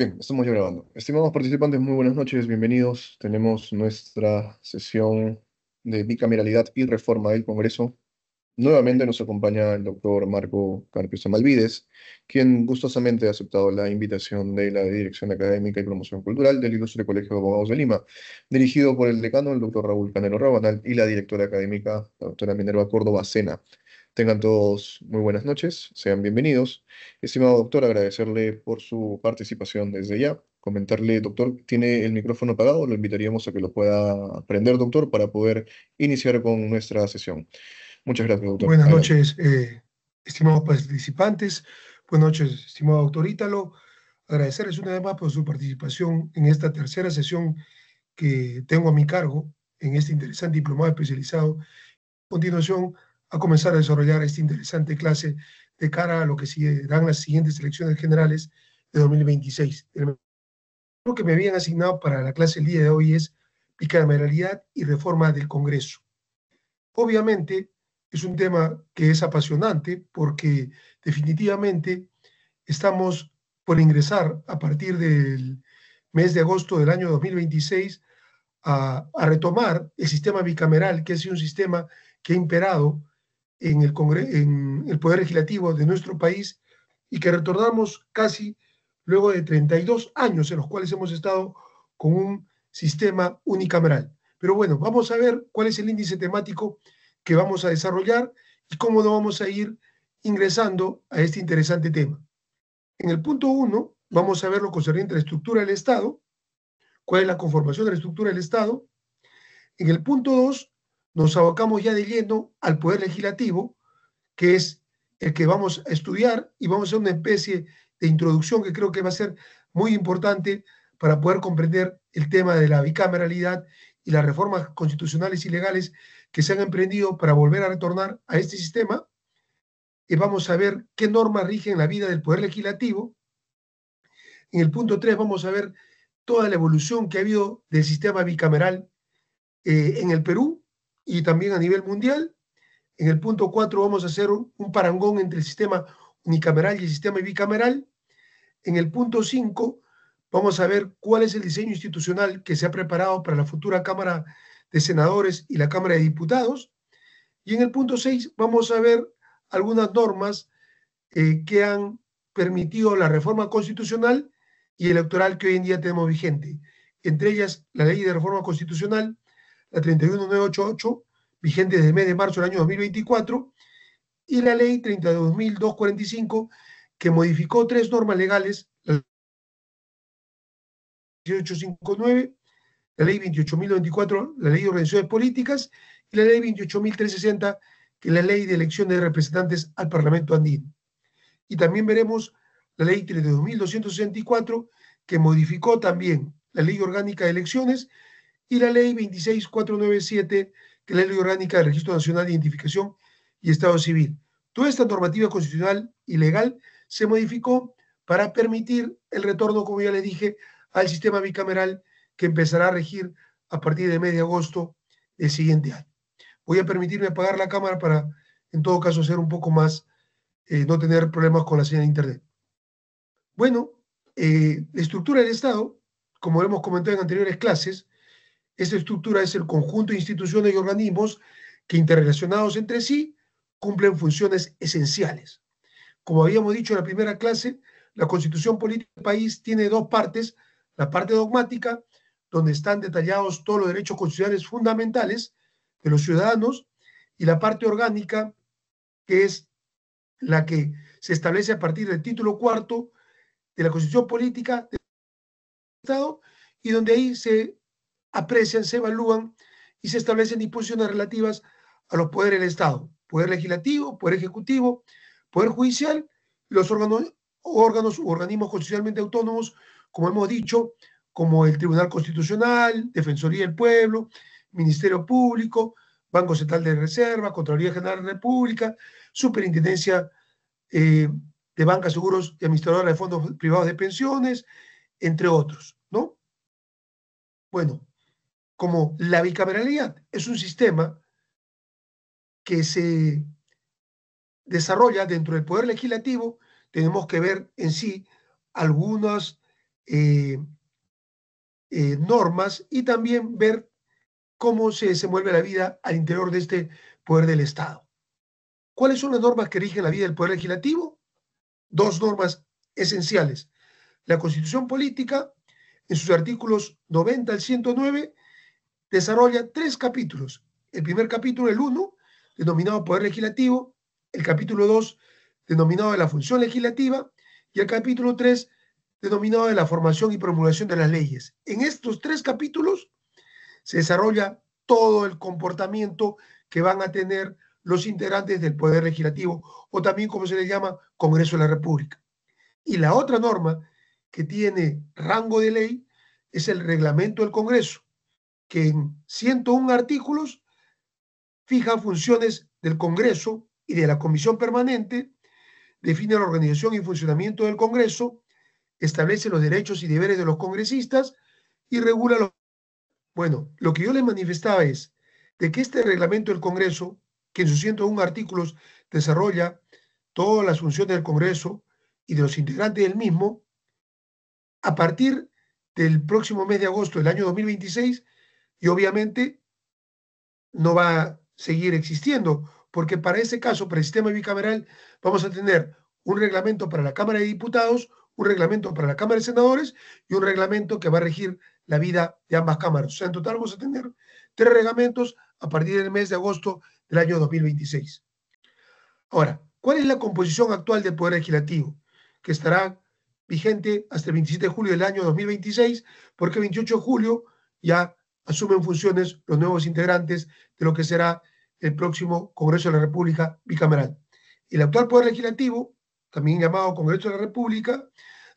Bien, estamos ya grabando. Estimados participantes, muy buenas noches, bienvenidos. Tenemos nuestra sesión de bicameralidad y reforma del Congreso. Nuevamente nos acompaña el doctor Marco Carpio Samalvides, quien gustosamente ha aceptado la invitación de la Dirección Académica y Promoción Cultural del Ilustre Colegio de Abogados de Lima, dirigido por el decano, el doctor Raúl Canelo Rabanal, y la directora académica, la doctora Minerva Córdoba Sena. Tengan todos muy buenas noches, sean bienvenidos. Estimado doctor, agradecerle por su participación desde ya. Comentarle, doctor, ¿tiene el micrófono apagado? Lo invitaríamos a que lo pueda prender, doctor, para poder iniciar con nuestra sesión. Muchas gracias, doctor. Buenas Adelante. noches, estimados participantes. Buenas noches, estimado doctor Ítalo. Agradecerles una vez más por su participación en esta tercera sesión que tengo a mi cargo en este interesante diplomado especializado. A continuación, a comenzar a desarrollar esta interesante clase de cara a lo que serán las siguientes elecciones generales de 2026. El lo que me habían asignado para la clase el día de hoy es bicameralidad y reforma del Congreso. Obviamente es un tema que es apasionante porque definitivamente estamos por ingresar a partir del mes de agosto del año 2026 a retomar el sistema bicameral, que es un sistema que ha imperado en el Poder Legislativo de nuestro país y que retornamos casi luego de 32 años en los cuales hemos estado con un sistema unicameral. Pero bueno, vamos a ver cuál es el índice temático que vamos a desarrollar y cómo nos vamos a ir ingresando a este interesante tema. En el punto 1 vamos a ver lo concerniente a la estructura del Estado, cuál es la conformación de la estructura del Estado. En el punto 2 nos abocamos ya de lleno al Poder Legislativo, que es el que vamos a estudiar y vamos a hacer una especie de introducción que creo que va a ser muy importante para poder comprender el tema de la bicameralidad y las reformas constitucionales y legales que se han emprendido para volver a retornar a este sistema. Y vamos a ver qué normas rigen la vida del Poder Legislativo. En el punto 3 vamos a ver toda la evolución que ha habido del sistema bicameral en el Perú y también a nivel mundial. En el punto 4 vamos a hacer un parangón entre el sistema unicameral y el sistema bicameral. En el punto 5 vamos a ver cuál es el diseño institucional que se ha preparado para la futura Cámara de Senadores y la Cámara de Diputados. Y en el punto 6 vamos a ver algunas normas que han permitido la reforma constitucional y electoral que hoy en día tenemos vigente. Entre ellas, la Ley de Reforma Constitucional, la 31988, vigente desde el mes de marzo del año 2024, y la Ley 32.245, que modificó tres normas legales, la 1859, la Ley 28.024, la Ley de Organizaciones Políticas, y la Ley 28.360, que es la Ley de Elección de Representantes al Parlamento Andino. Y también veremos la Ley 32.264, que modificó también la Ley Orgánica de Elecciones, y la Ley 26.497, que es la Ley Orgánica del Registro Nacional de Identificación y Estado Civil. Toda esta normativa constitucional y legal se modificó para permitir el retorno, como ya les dije, al sistema bicameral que empezará a regir a partir del mes de agosto del siguiente año. Voy a permitirme apagar la cámara para, en todo caso, ser un poco más, no tener problemas con la señal de Internet. Bueno, la estructura del Estado, como hemos comentado en anteriores clases, esta estructura es el conjunto de instituciones y organismos que, interrelacionados entre sí, cumplen funciones esenciales. Como habíamos dicho en la primera clase, la Constitución Política del país tiene dos partes: la parte dogmática, donde están detallados todos los derechos constitucionales fundamentales de los ciudadanos, y la parte orgánica, que es la que se establece a partir del título cuarto de la Constitución Política del Estado, y donde ahí se aprecian, se evalúan y se establecen disposiciones relativas a los poderes del Estado: poder legislativo, poder ejecutivo, poder judicial, los órganos u organismos constitucionalmente autónomos, como hemos dicho, como el Tribunal Constitucional, Defensoría del Pueblo, Ministerio Público, Banco Central de Reserva, Contraloría General de la República, Superintendencia de Bancas, Seguros y Administradora de Fondos Privados de Pensiones, entre otros, ¿no? Bueno, como la bicameralidad es un sistema que se desarrolla dentro del Poder Legislativo, tenemos que ver en sí algunas eh, normas y también ver cómo se desenvuelve la vida al interior de este poder del Estado. ¿Cuáles son las normas que rigen la vida del Poder Legislativo? Dos normas esenciales. La Constitución Política, en sus artículos 90 al 109, desarrolla tres capítulos. El primer capítulo, el 1, denominado Poder Legislativo, el capítulo 2, denominado de la Función Legislativa, y el capítulo 3, denominado de la formación y promulgación de las leyes. En estos tres capítulos se desarrolla todo el comportamiento que van a tener los integrantes del Poder Legislativo, o también como se le llama, Congreso de la República. Y la otra norma que tiene rango de ley es el reglamento del Congreso, que en 101 artículos fija funciones del Congreso y de la Comisión Permanente, define la organización y funcionamiento del Congreso, establece los derechos y deberes de los congresistas y regula los... Bueno, lo que yo les manifestaba es de que este reglamento del Congreso, que en sus 101 artículos desarrolla todas las funciones del Congreso y de los integrantes del mismo, a partir del próximo mes de agosto del año 2026, y obviamente no va a seguir existiendo, porque para ese caso, para el sistema bicameral, vamos a tener un reglamento para la Cámara de Diputados, un reglamento para la Cámara de Senadores y un reglamento que va a regir la vida de ambas cámaras. O sea, en total vamos a tener tres reglamentos a partir del mes de agosto del año 2026. Ahora, ¿cuál es la composición actual del Poder Legislativo? Que estará vigente hasta el 27 de julio del año 2026, porque el 28 de julio ya asumen funciones los nuevos integrantes de lo que será el próximo Congreso de la República bicameral. El actual Poder Legislativo, también llamado Congreso de la República,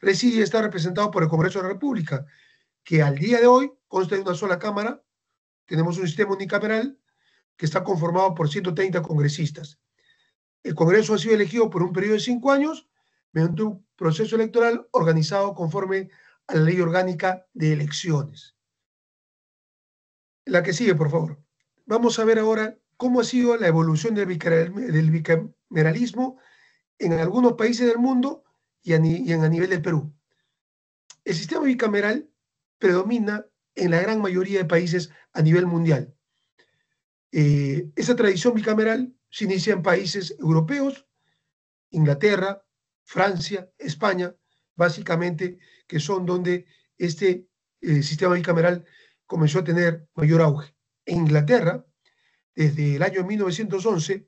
reside y está representado por el Congreso de la República, que al día de hoy consta de una sola Cámara. Tenemos un sistema unicameral que está conformado por 130 congresistas. El Congreso ha sido elegido por un periodo de 5 años mediante un proceso electoral organizado conforme a la Ley Orgánica de Elecciones. La que sigue, por favor. Vamos a ver ahora cómo ha sido la evolución del bicameralismo en algunos países del mundo y a nivel del Perú. El sistema bicameral predomina en la gran mayoría de países a nivel mundial. Esa tradición bicameral se inicia en países europeos, Inglaterra, Francia, España, básicamente, que son donde este sistema bicameral comenzó a tener mayor auge. En Inglaterra, desde el año 1911,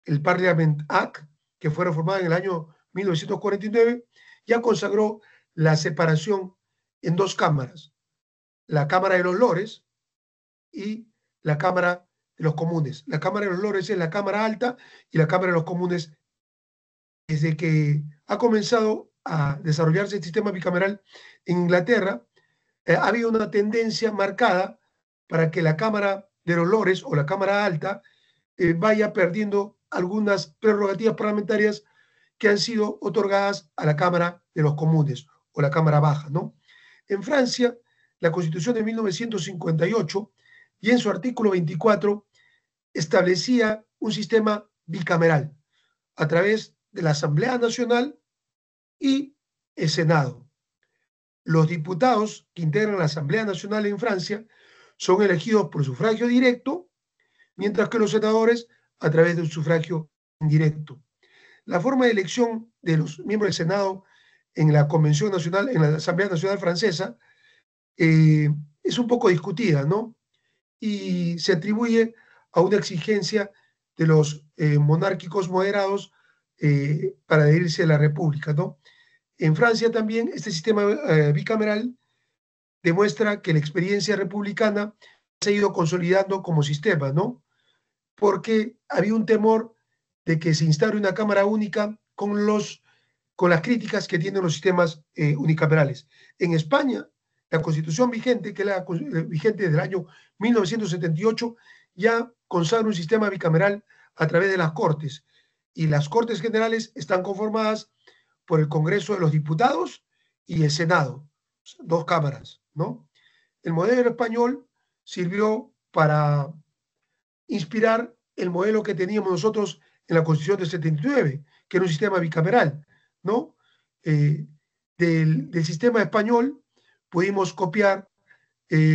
el Parliament Act, que fue reformado en el año 1949, ya consagró la separación en dos cámaras, la Cámara de los Lores y la Cámara de los Comunes. La Cámara de los Lores es la Cámara Alta y la Cámara de los Comunes. Desde que ha comenzado a desarrollarse el sistema bicameral en Inglaterra, ha habido una tendencia marcada para que la Cámara de los Lores o la Cámara Alta vaya perdiendo algunas prerrogativas parlamentarias que han sido otorgadas a la Cámara de los Comunes o la Cámara Baja, ¿no? En Francia, la Constitución de 1958 y en su artículo 24 establecía un sistema bicameral a través de la Asamblea Nacional y el Senado. Los diputados que integran la Asamblea Nacional en Francia son elegidos por sufragio directo, mientras que los senadores a través del sufragio indirecto. La forma de elección de los miembros del Senado en la Convención Nacional, en la Asamblea Nacional Francesa, es un poco discutida, ¿no? Y se atribuye a una exigencia de los monárquicos moderados para adherirse a la República, ¿no? En Francia también este sistema bicameral demuestra que la experiencia republicana se ha ido consolidando como sistema, ¿no? Porque había un temor de que se instaure una Cámara única con las críticas que tienen los sistemas unicamerales. En España, la Constitución vigente, que es la vigente del año 1978, ya consagra un sistema bicameral a través de las Cortes. Y las Cortes Generales están conformadas por el Congreso de los Diputados y el Senado, dos cámaras, ¿no? El modelo español sirvió para inspirar el modelo que teníamos nosotros en la Constitución del 79, que era un sistema bicameral, ¿no? del sistema español pudimos copiar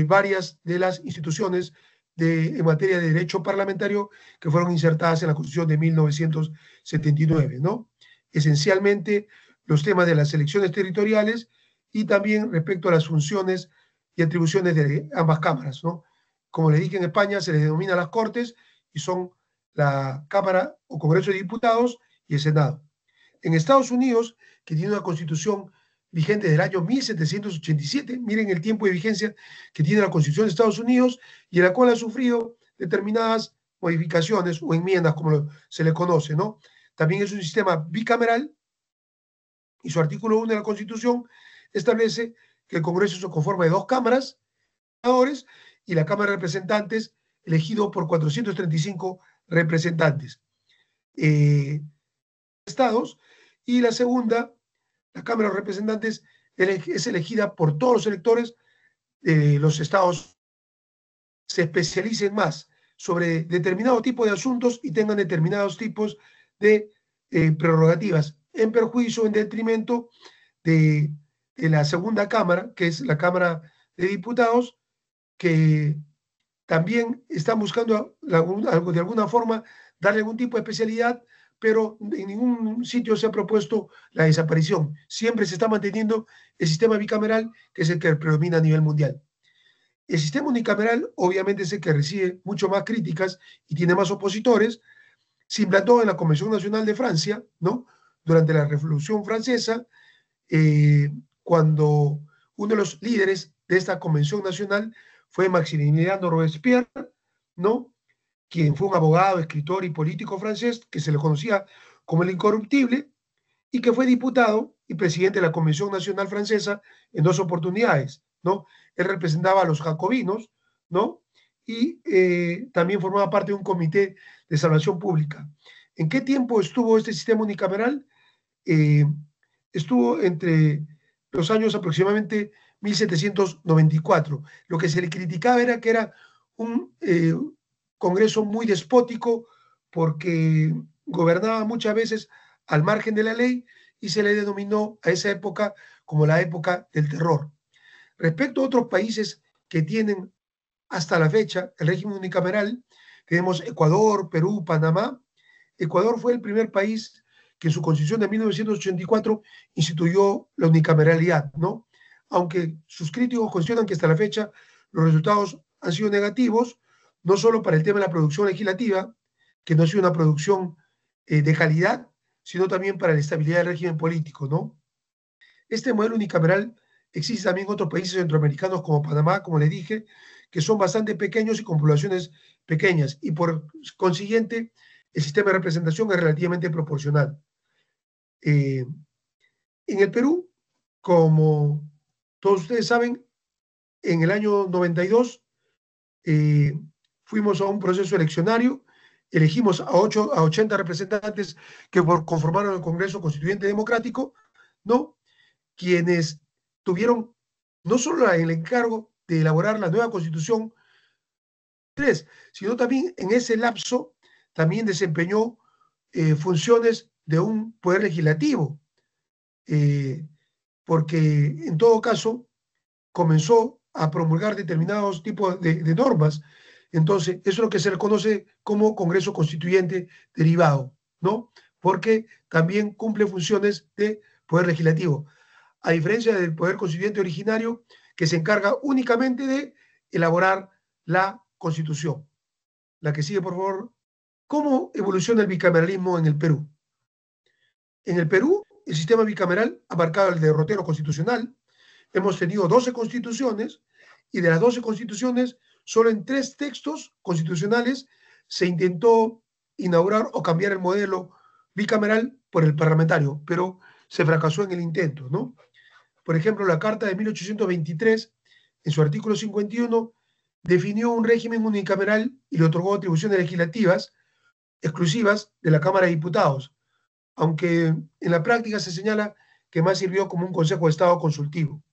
varias de las instituciones en materia de derecho parlamentario que fueron insertadas en la Constitución de 1979, ¿no? Esencialmente los temas de las elecciones territoriales y también respecto a las funciones y atribuciones de ambas cámaras, ¿no? Como les dije, en España se les denomina las Cortes y son la Cámara o Congreso de Diputados y el Senado. En Estados Unidos, que tiene una constitución vigente del año 1787, miren el tiempo de vigencia que tiene la Constitución de Estados Unidos y en la cual ha sufrido determinadas modificaciones o enmiendas, como se le conoce, ¿no? También es un sistema bicameral y su artículo 1 de la Constitución establece que el Congreso se conforma de dos cámaras, senadores, y la Cámara de Representantes, elegido por 435 representantes. Estados, y la segunda, la Cámara de Representantes, es elegida por todos los electores de los estados se especialicen más sobre determinado tipo de asuntos y tengan determinados tipos de prerrogativas, en perjuicio, en detrimento de la segunda Cámara, que es la Cámara de Diputados, que también están buscando de alguna forma darle algún tipo de especialidad, pero en ningún sitio se ha propuesto la desaparición. Siempre se está manteniendo el sistema bicameral, que es el que predomina a nivel mundial. El sistema unicameral, obviamente, es el que recibe mucho más críticas y tiene más opositores. Se implantó en la Convención Nacional de Francia, ¿no? Durante la Revolución Francesa, cuando uno de los líderes de esta Convención Nacional fue Maximiliano Robespierre, ¿no? Quien fue un abogado, escritor y político francés que se le conocía como el incorruptible y que fue diputado y presidente de la Convención Nacional Francesa en dos oportunidades, ¿no? Él representaba a los jacobinos, ¿no? Y también formaba parte de un comité de salvación pública. ¿En qué tiempo estuvo este sistema unicameral? Estuvo entre los años aproximadamente 1794. Lo que se le criticaba era que era un Congreso muy despótico porque gobernaba muchas veces al margen de la ley y se le denominó a esa época como la época del terror. Respecto a otros países que tienen hasta la fecha el régimen unicameral, tenemos Ecuador, Perú, Panamá. Ecuador fue el primer país que en su constitución de 1984 instituyó la unicameralidad, ¿no? Aunque sus críticos cuestionan que hasta la fecha los resultados han sido negativos, no solo para el tema de la producción legislativa, que no ha sido una producción de calidad, sino también para la estabilidad del régimen político, ¿no? Este modelo unicameral existe también en otros países centroamericanos como Panamá, como les dije, que son bastante pequeños y con poblaciones pequeñas, y por consiguiente el sistema de representación es relativamente proporcional. En el Perú, como todos ustedes saben, en el año 92 fuimos a un proceso eleccionario, elegimos a 80 representantes que conformaron el Congreso Constituyente Democrático, ¿no? Quienes tuvieron no solo el encargo de elaborar la nueva Constitución 3, sino también en ese lapso también desempeñó funciones de un poder legislativo, porque en todo caso comenzó a promulgar determinados tipos de normas. Entonces, eso es lo que se le conoce como Congreso Constituyente derivado, ¿no? Porque también cumple funciones de poder legislativo, a diferencia del poder constituyente originario, que se encarga únicamente de elaborar la Constitución. La que sigue, por favor. ¿Cómo evoluciona el bicameralismo en el Perú? En el Perú, el sistema bicameral ha marcado el derrotero constitucional. Hemos tenido 12 constituciones y de las 12 constituciones, solo en 3 textos constitucionales se intentó inaugurar o cambiar el modelo bicameral por el parlamentario, pero se fracasó en el intento, ¿no? Por ejemplo, la Carta de 1823, en su artículo 51, definió un régimen unicameral y le otorgó atribuciones legislativas exclusivas de la Cámara de Diputados, aunque en la práctica se señala que más sirvió como un Consejo de Estado consultivo.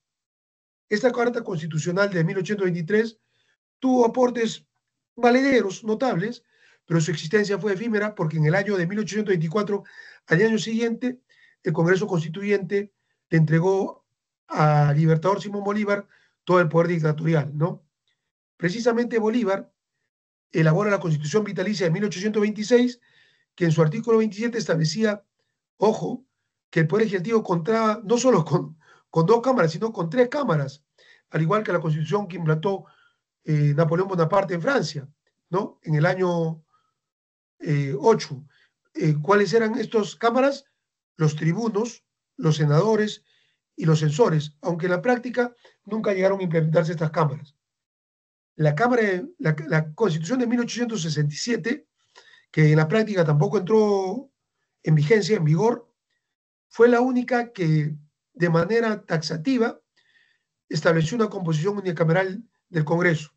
Esta Carta Constitucional de 1823 tuvo aportes valederos, notables, pero su existencia fue efímera porque en el año de 1824, al año siguiente, el Congreso Constituyente le entregó a Libertador Simón Bolívar todo el poder dictatorial, ¿no? Precisamente Bolívar elabora la Constitución Vitalicia de 1826, que en su artículo 27 establecía, ojo, que el Poder Legislativo contaba no solo con dos cámaras, sino con tres cámaras, al igual que la Constitución que implantó Napoleón Bonaparte en Francia, ¿no? En el año 8. ¿Cuáles eran estas cámaras? Los tribunos, los senadores y los censores, aunque en la práctica nunca llegaron a implementarse estas cámaras. La Constitución de 1867, que en la práctica tampoco entró en vigencia, en vigor, fue la única que de manera taxativa estableció una composición unicameral del Congreso.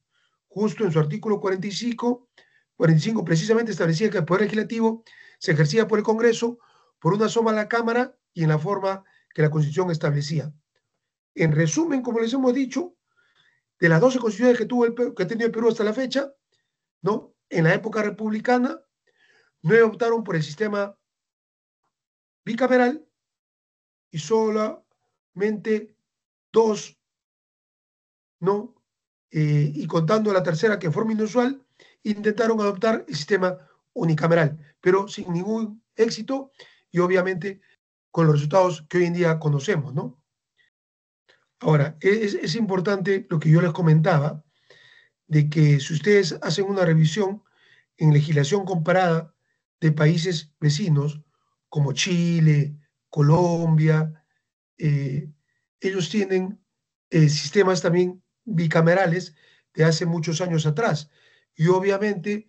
Justo en su artículo 45 precisamente establecía que el Poder Legislativo se ejercía por el Congreso, por una sola Cámara y en la forma que la Constitución establecía. En resumen, como les hemos dicho, de las 12 constituciones que ha tenido el Perú hasta la fecha, ¿no? En la época republicana, 9 optaron por el sistema bicameral y solamente 2, ¿no? Y contando la tercera, que en forma inusual, intentaron adoptar el sistema unicameral, pero sin ningún éxito y obviamente con los resultados que hoy en día conocemos, ¿no? Ahora, es importante lo que yo les comentaba, de que si ustedes hacen una revisión en legislación comparada de países vecinos como Chile, Colombia, ellos tienen sistemas también bicamerales de hace muchos años atrás y obviamente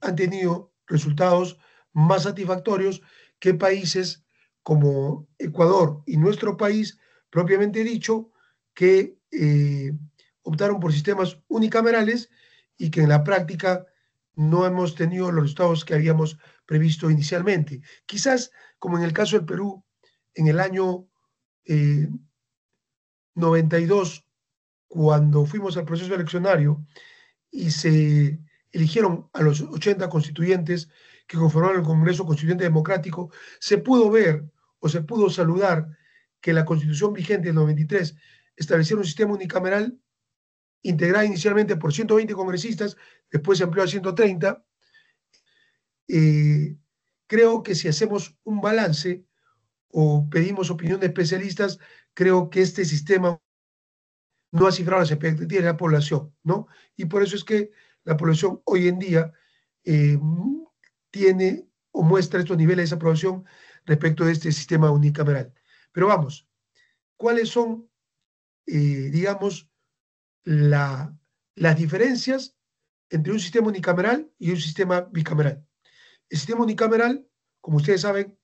han tenido resultados más satisfactorios que países como Ecuador y nuestro país, propiamente dicho, que optaron por sistemas unicamerales y que en la práctica no hemos tenido los resultados que habíamos previsto inicialmente. Quizás, como en el caso del Perú, en el año 92, cuando fuimos al proceso eleccionario y se eligieron a los 80 constituyentes que conformaron el Congreso Constituyente Democrático, se pudo ver o se pudo saludar que la Constitución vigente del 93 establecía un sistema unicameral integrado inicialmente por 120 congresistas, después se amplió a 130. Creo que si hacemos un balance o pedimos opinión de especialistas, creo que este sistema no ha cifrado las expectativas de la población, ¿no? Y por eso es que la población hoy en día eh, tiene o muestra estos niveles de desaprobación respecto de este sistema unicameral. Pero vamos, ¿cuáles son, digamos, las diferencias entre un sistema unicameral y un sistema bicameral? El sistema unicameral, como ustedes saben,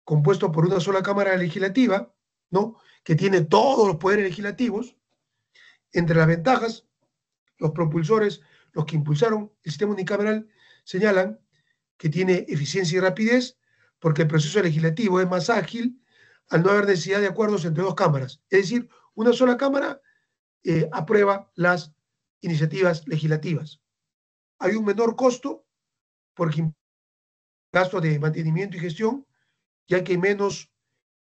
compuesto por una sola Cámara Legislativa, ¿no? Que tiene todos los poderes legislativos. Entre las ventajas, los propulsores, los que impulsaron el sistema unicameral, señalan que tiene eficiencia y rapidez porque el proceso legislativo es más ágil al no haber necesidad de acuerdos entre dos cámaras. Es decir, una sola cámara aprueba las iniciativas legislativas. Hay un menor costo porque gasto de mantenimiento y gestión, ya que hay menos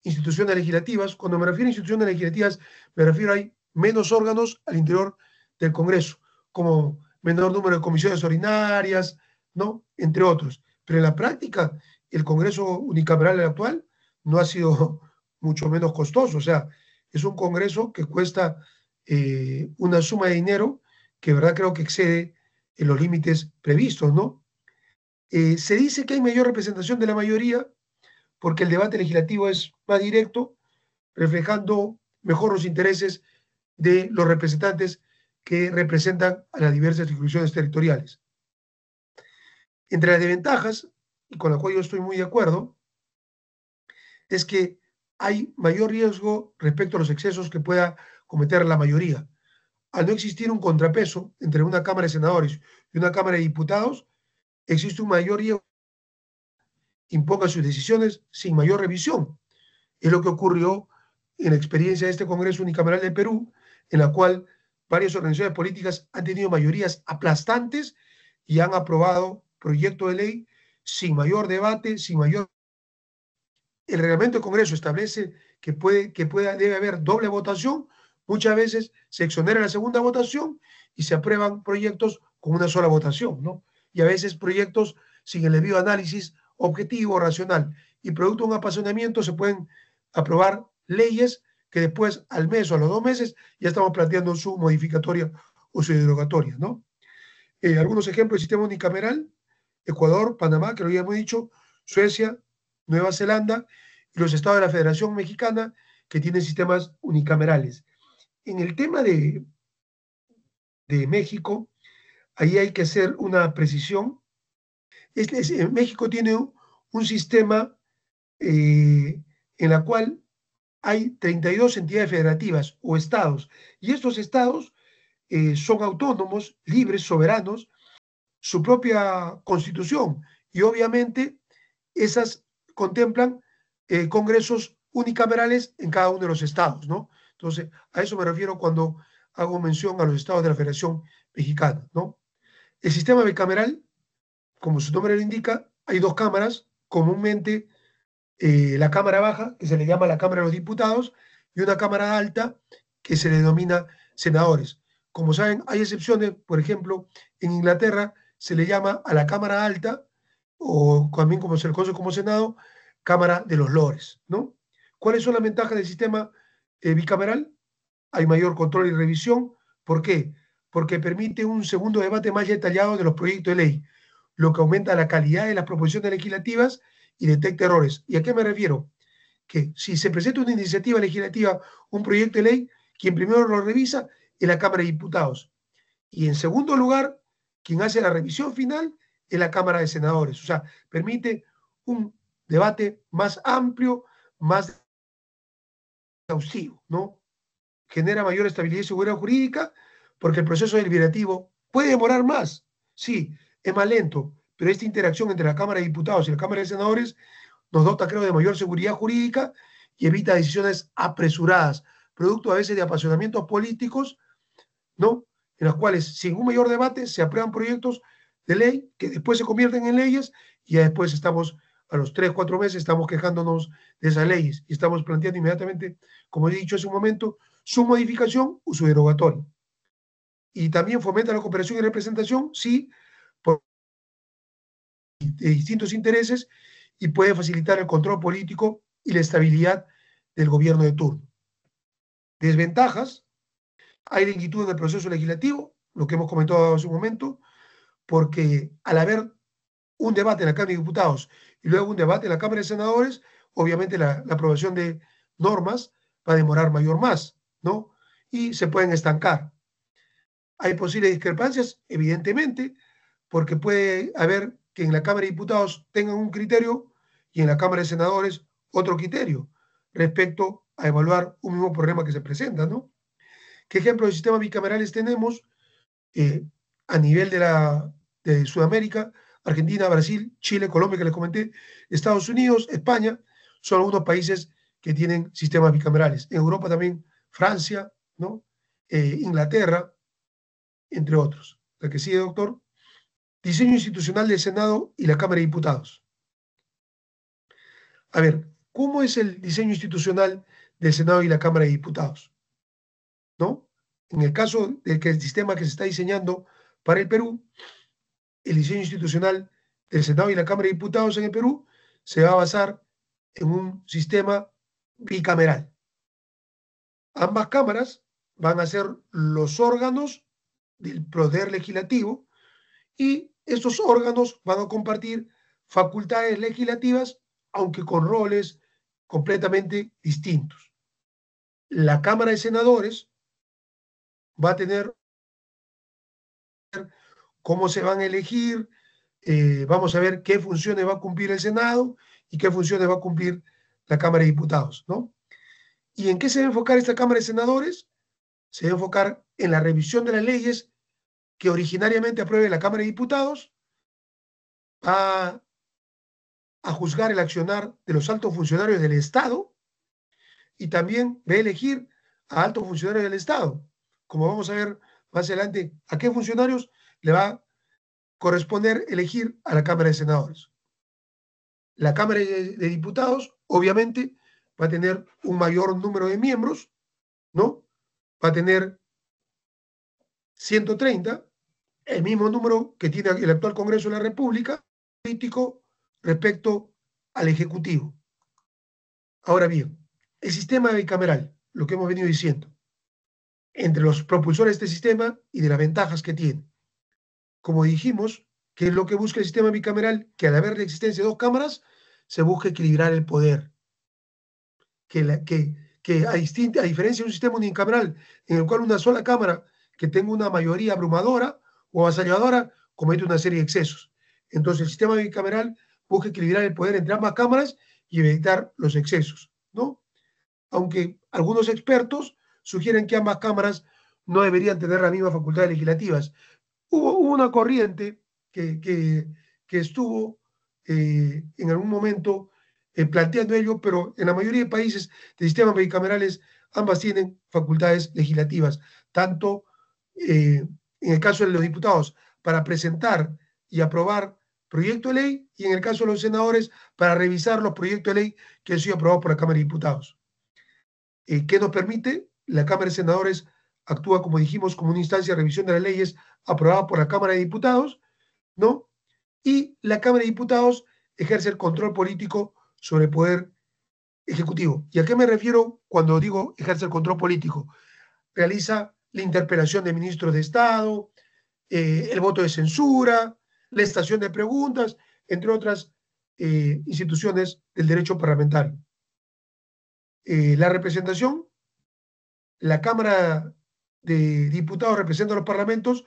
instituciones legislativas. Cuando me refiero a instituciones legislativas, me refiero a hay menos órganos al interior del Congreso, como menor número de comisiones ordinarias, ¿no? Entre otros. Pero en la práctica, el Congreso unicameral actual no ha sido mucho menos costoso. O sea, es un Congreso que cuesta una suma de dinero que, verdad, creo que excede en los límites previstos, ¿no? Se dice que hay mayor representación de la mayoría porque el debate legislativo es más directo, reflejando mejor los intereses de los representantes que representan a las diversas instituciones territoriales. Entre las desventajas, y con la cual yo estoy muy de acuerdo, es que hay mayor riesgo respecto a los excesos que pueda cometer la mayoría. Al no existir un contrapeso entre una Cámara de Senadores y una Cámara de Diputados, existe un mayor riesgo que imponga sus decisiones sin mayor revisión. Es lo que ocurrió en la experiencia de este Congreso Unicameral del Perú, en la cual varias organizaciones políticas han tenido mayorías aplastantes y han aprobado proyectos de ley sin mayor debate, sin mayor... El reglamento del Congreso establece debe haber doble votación, muchas veces se exonera la segunda votación y se aprueban proyectos con una sola votación, ¿no? Y a veces proyectos sin el debido análisis objetivo, racional. Y producto de un apasionamiento se pueden aprobar leyes que después, al mes o a los 2 meses, ya estamos planteando su modificatoria o su derogatoria, ¿no? Algunos ejemplos del sistema unicameral: Ecuador, Panamá, que lo habíamos dicho, Suecia, Nueva Zelanda y los estados de la Federación Mexicana, que tienen sistemas unicamerales. En el tema de México, ahí hay que hacer una precisión. México tiene un sistema en la cual hay 32 entidades federativas o estados, y estos estados son autónomos, libres, soberanos, su propia constitución, y obviamente esas contemplan congresos unicamerales en cada uno de los estados, ¿no? Entonces, a eso me refiero cuando hago mención a los estados de la Federación Mexicana, ¿no? El sistema bicameral, como su nombre lo indica, hay dos cámaras, comúnmente la Cámara Baja, que se le llama la Cámara de los Diputados, y una Cámara Alta, que se le denomina senadores. Como saben, hay excepciones. Por ejemplo, en Inglaterra se le llama a la Cámara Alta, o también como se le conoce como Senado, Cámara de los Lores, ¿no? ¿Cuáles son las ventajas del sistema bicameral? Hay mayor control y revisión. ¿Por qué? Porque permite un segundo debate más detallado de los proyectos de ley, lo que aumenta la calidad de las proposiciones legislativas y detecta errores. ¿Y a qué me refiero? Que si se presenta una iniciativa legislativa, un proyecto de ley, quien primero lo revisa es la Cámara de Diputados. Y en segundo lugar, quien hace la revisión final es la Cámara de Senadores. O sea, permite un debate más amplio, más exhaustivo, ¿no? Genera mayor estabilidad y seguridad jurídica, porque el proceso deliberativo puede demorar más. Sí, es más lento, pero esta interacción entre la Cámara de Diputados y la Cámara de Senadores nos dota, creo, de mayor seguridad jurídica y evita decisiones apresuradas, producto a veces de apasionamientos políticos, ¿no? En las cuales, sin un mayor debate, se aprueban proyectos de ley que después se convierten en leyes, y ya después estamos, a los 3, 4 meses, estamos quejándonos de esas leyes y estamos planteando inmediatamente, como he dicho hace un momento, su modificación o su derogatoria. Y también fomenta la cooperación y representación, sí, por de distintos intereses, y puede facilitar el control político y la estabilidad del gobierno de turno. Desventajas: hay lentitud en el proceso legislativo, lo que hemos comentado hace un momento, porque al haber un debate en la Cámara de Diputados y luego un debate en la Cámara de Senadores, obviamente la aprobación de normas va a demorar mayor más, ¿no? Y se pueden estancar. Hay posibles discrepancias, evidentemente, porque puede haber que en la Cámara de Diputados tengan un criterio y en la Cámara de Senadores otro criterio respecto a evaluar un mismo problema que se presenta, ¿no? ¿Qué ejemplos de sistemas bicamerales tenemos eh, a nivel de Sudamérica? Argentina, Brasil, Chile, Colombia, que les comenté, Estados Unidos, España, son algunos países que tienen sistemas bicamerales. En Europa también, Francia, ¿no? Inglaterra, entre otros. La que sigue, doctor. Diseño institucional del Senado y la Cámara de Diputados. A ver, ¿cómo es el diseño institucional del Senado y la Cámara de Diputados? ¿No? En el caso de que el sistema que se está diseñando para el Perú, el diseño institucional del Senado y la Cámara de Diputados en el Perú se va a basar en un sistema bicameral. Ambas cámaras van a ser los órganos del poder legislativo, y estos órganos van a compartir facultades legislativas, aunque con roles completamente distintos. La Cámara de Senadores va a tener cómo se van a elegir, vamos a ver qué funciones va a cumplir el Senado y qué funciones va a cumplir la Cámara de Diputados, ¿no? ¿Y en qué se va a enfocar esta Cámara de Senadores? Se va a enfocar en la revisión de las leyes que originariamente apruebe la Cámara de Diputados, a juzgar el accionar de los altos funcionarios del Estado, y también va a elegir a altos funcionarios del Estado. Como vamos a ver más adelante, a qué funcionarios le va a corresponder elegir a la Cámara de Senadores. La Cámara de Diputados, obviamente, va a tener un mayor número de miembros, ¿no? Va a tener 130, el mismo número que tiene el actual Congreso de la República, político respecto al Ejecutivo. Ahora bien, el sistema bicameral, lo que hemos venido diciendo, entre los propulsores de este sistema y de las ventajas que tiene. Como dijimos, ¿qué es lo que busca el sistema bicameral? Que al haber la existencia de dos cámaras, se busca equilibrar el poder. Que a diferencia de un sistema unicameral en el cual una sola cámara que tenga una mayoría abrumadora o avasalladora comete una serie de excesos. Entonces el sistema bicameral busca equilibrar el poder entre ambas cámaras y evitar los excesos, ¿no? Aunque algunos expertos sugieren que ambas cámaras no deberían tener las mismas facultades legislativas. Hubo una corriente que estuvo en algún momento planteando ello, pero en la mayoría de países de sistemas bicamerales ambas tienen facultades legislativas, tanto en el caso de los diputados para presentar y aprobar proyecto de ley y en el caso de los senadores para revisar los proyectos de ley que han sido aprobados por la Cámara de Diputados. ¿Qué nos permite? La Cámara de Senadores actúa, como dijimos, como una instancia de revisión de las leyes aprobadas por la Cámara de Diputados, ¿no? Y la Cámara de Diputados ejerce el control político sobre el poder ejecutivo. ¿Y a qué me refiero cuando digo ejerce el control político? Realiza la interpelación de ministros de Estado, el voto de censura, la estación de preguntas, entre otras instituciones del derecho parlamentario. La representación, la Cámara de Diputados representa a los parlamentos,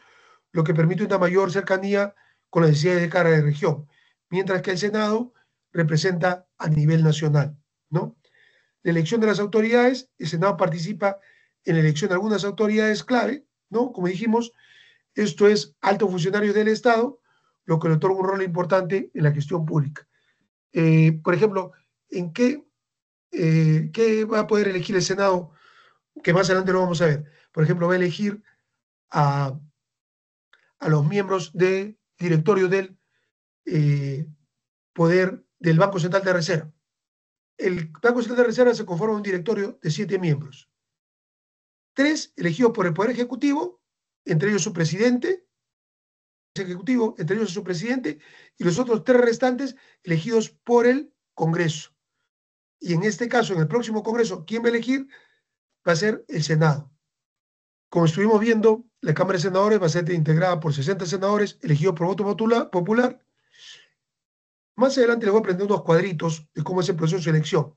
lo que permite una mayor cercanía con las necesidades de cada región, mientras que el Senado representa a nivel nacional, ¿no? La elección de las autoridades, el Senado participa en la elección de algunas autoridades clave, ¿no? Como dijimos, esto es altos funcionarios del Estado, lo que le otorga un rol importante en la gestión pública. Por ejemplo, ¿qué va a poder elegir el Senado? Que más adelante lo vamos a ver. Por ejemplo, va a elegir a, a los miembros del directorio del poder del Banco Central de Reserva. El Banco Central de Reserva se conforma un directorio de 7 miembros. 3 elegidos por el Poder Ejecutivo, entre ellos su presidente, entre ellos su presidente, y los otros 3 restantes elegidos por el Congreso. Y en este caso, en el próximo Congreso, ¿quién va a elegir? Va a ser el Senado. Como estuvimos viendo, la Cámara de Senadores va a ser integrada por 60 senadores elegidos por voto popular. Más adelante les voy a aprender unos cuadritos de cómo es el proceso de elección.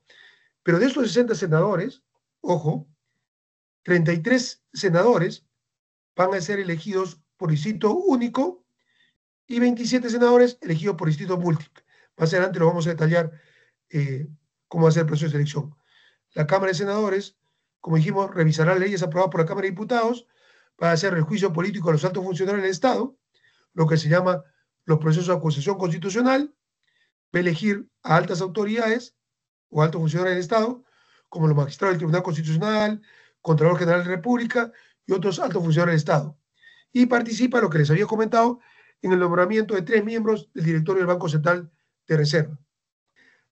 Pero de estos 60 senadores, ojo, 33 senadores van a ser elegidos por distrito único y 27 senadores elegidos por distrito múltiple. Más adelante lo vamos a detallar cómo va a ser el proceso de elección. La Cámara de Senadores, como dijimos, revisará leyes aprobadas por la Cámara de Diputados para hacer el juicio político a los altos funcionarios del Estado, lo que se llama los procesos de acusación constitucional, va a elegir a altas autoridades o altos funcionarios del Estado, como los magistrados del Tribunal Constitucional, Contralor General de la República y otros altos funcionarios del Estado. Y participa, lo que les había comentado, en el nombramiento de 3 miembros del directorio del Banco Central de Reserva.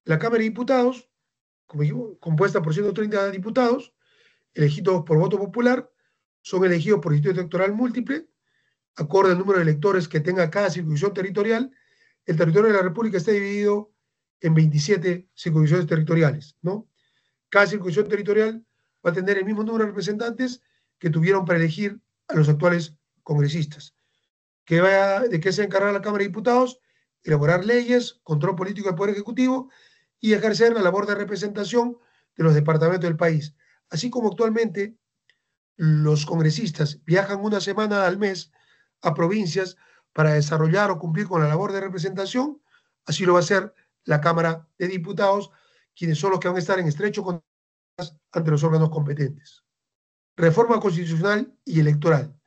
La Cámara de Diputados, como dijimos, compuesta por 130 diputados, elegidos por voto popular, son elegidos por distrito electoral múltiple, acorde al número de electores que tenga cada circunscripción territorial. El territorio de la República está dividido en 27 circunscripciones territoriales, ¿no? Cada circunscripción territorial va a tener el mismo número de representantes que tuvieron para elegir a los actuales congresistas. ¿De qué se encarga la Cámara de Diputados? Elaborar leyes, control político del Poder Ejecutivo y ejercer la labor de representación de los departamentos del país. Así como actualmente los congresistas viajan una semana al mes a provincias para desarrollar o cumplir con la labor de representación, así lo va a hacer la Cámara de Diputados, quienes son los que van a estar en estrecho contacto ante los órganos competentes. Reforma constitucional y electoral.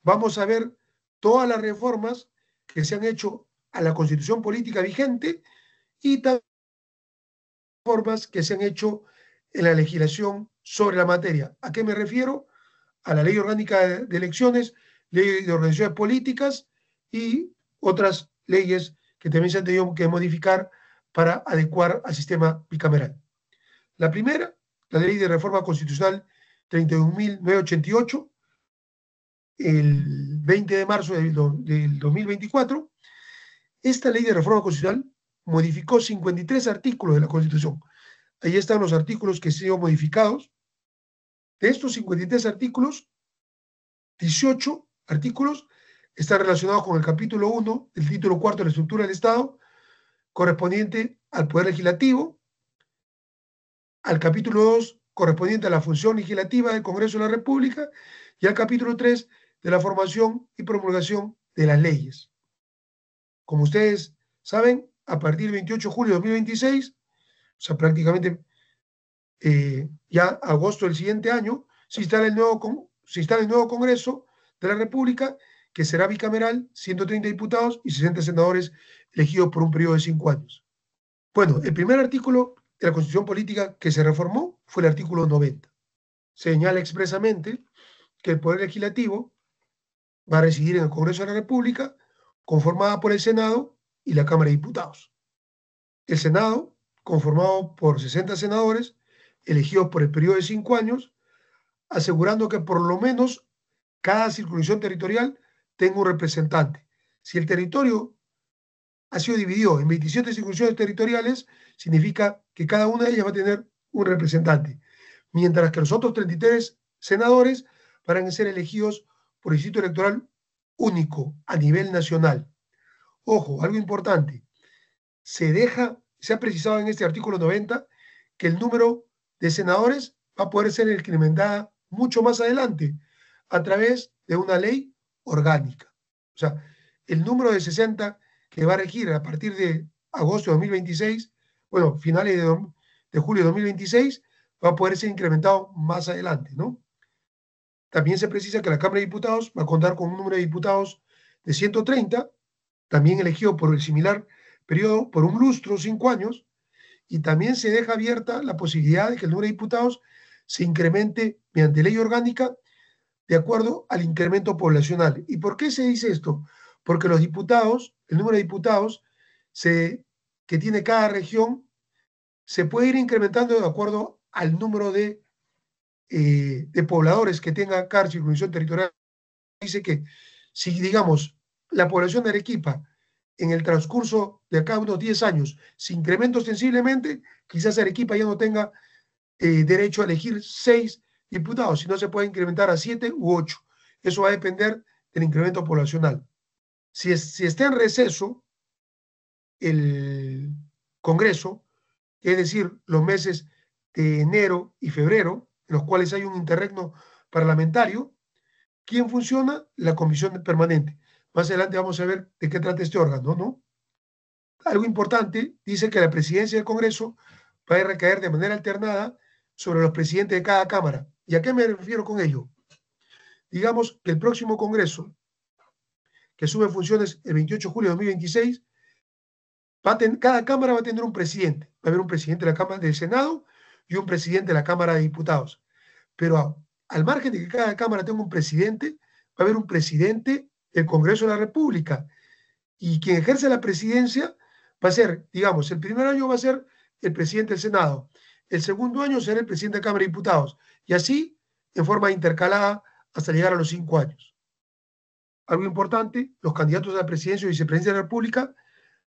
Vamos a ver todas las reformas que se han hecho a la Constitución política vigente y también reformas que se han hecho en la legislación sobre la materia. ¿A qué me refiero? A la Ley Orgánica de Elecciones, Ley de Organizaciones Políticas y otras leyes que también se han tenido que modificar para adecuar al sistema bicameral. La primera, la Ley de Reforma Constitucional 31.988, el 20 de marzo del 2024. Esta Ley de Reforma Constitucional modificó 53 artículos de la Constitución. Ahí están los artículos que han sido modificados. De estos 53 artículos, 18 artículos están relacionados con el capítulo 1 del título 4 de la estructura del Estado, correspondiente al Poder Legislativo, al capítulo 2 correspondiente a la función legislativa del Congreso de la República y al capítulo 3 de la formación y promulgación de las leyes. Como ustedes saben, a partir del 28 de julio de 2026, o sea, prácticamente ya agosto del siguiente año, se instala el nuevo Congreso de la República, que será bicameral, 130 diputados y 60 senadores elegidos por un periodo de 5 años. Bueno, el primer artículo de la Constitución Política que se reformó fue el artículo 90. Señala expresamente que el Poder Legislativo va a residir en el Congreso de la República, conformada por el Senado y la Cámara de Diputados. El Senado, conformado por 60 senadores, elegidos por el periodo de 5 años, asegurando que por lo menos cada circunscripción territorial tenga un representante. Si el territorio ha sido dividido en 27 circunscripciones territoriales, significa que cada una de ellas va a tener un representante, mientras que los otros 33 senadores van a ser elegidos por el distrito electoral único a nivel nacional. Ojo, algo importante, se ha precisado en este artículo 90 que el número de senadores va a poder ser incrementada mucho más adelante a través de una ley orgánica. O sea, el número de 60 que va a regir a partir de agosto de 2026, bueno, finales de julio de 2026, va a poder ser incrementado más adelante, ¿no? También se precisa que la Cámara de Diputados va a contar con un número de diputados de 130, también elegido por el similar periodo, por un lustro, 5 años, y también se deja abierta la posibilidad de que el número de diputados se incremente mediante ley orgánica de acuerdo al incremento poblacional. ¿Y por qué se dice esto? Porque los diputados, el número de diputados que tiene cada región, se puede ir incrementando de acuerdo al número de pobladores que tenga cada circunscripción territorial. Dice que si, digamos, la población de Arequipa en el transcurso de acá unos 10 años se incrementa ostensiblemente, quizás Arequipa ya no tenga derecho a elegir 6 diputados, sino se puede incrementar a 7 u 8. Eso va a depender del incremento poblacional. Si está en receso el Congreso, es decir, los meses de enero y febrero, en los cuales hay un interregno parlamentario, ¿quién funciona? La Comisión Permanente. Más adelante vamos a ver de qué trata este órgano, ¿no? Algo importante, dice que la presidencia del Congreso va a recaer de manera alternada sobre los presidentes de cada Cámara. ¿Y a qué me refiero con ello? Digamos que el próximo Congreso, que asume funciones el 28 de julio de 2026, cada Cámara va a tener un presidente. Va a haber un presidente de la Cámara del Senado y un presidente de la Cámara de Diputados. Pero al margen de que cada Cámara tenga un presidente, va a haber un presidente del Congreso de la República. Y quien ejerce la presidencia va a ser, digamos, el primer año va a ser el presidente del Senado, el segundo año será el presidente de la Cámara de Diputados, y así en forma intercalada hasta llegar a los 5 años. Algo importante, los candidatos a la presidencia o vicepresidencia de la República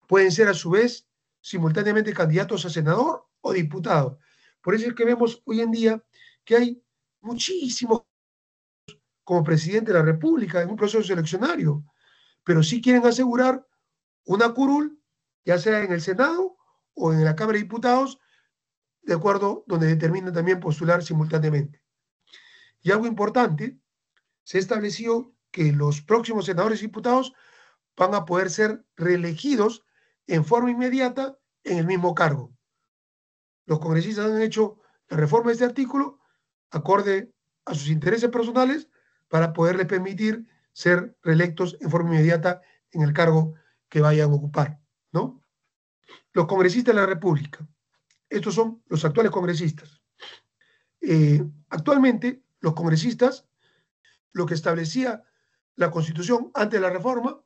pueden ser a su vez simultáneamente candidatos a senador o diputado. Por eso es que vemos hoy en día que hay muchísimos como presidente de la República en un proceso seleccionario, pero sí quieren asegurar una curul, ya sea en el Senado o en la Cámara de Diputados, de acuerdo donde determinan también postular simultáneamente. Y algo importante, se estableció que los próximos senadores y diputados van a poder ser reelegidos en forma inmediata en el mismo cargo. Los congresistas han hecho la reforma de este artículo acorde a sus intereses personales para poderles permitir ser reelectos en forma inmediata en el cargo que vayan a ocupar, ¿no? Los congresistas de la República. Estos son los actuales congresistas. Actualmente, los congresistas, lo que establecía la Constitución antes de la reforma,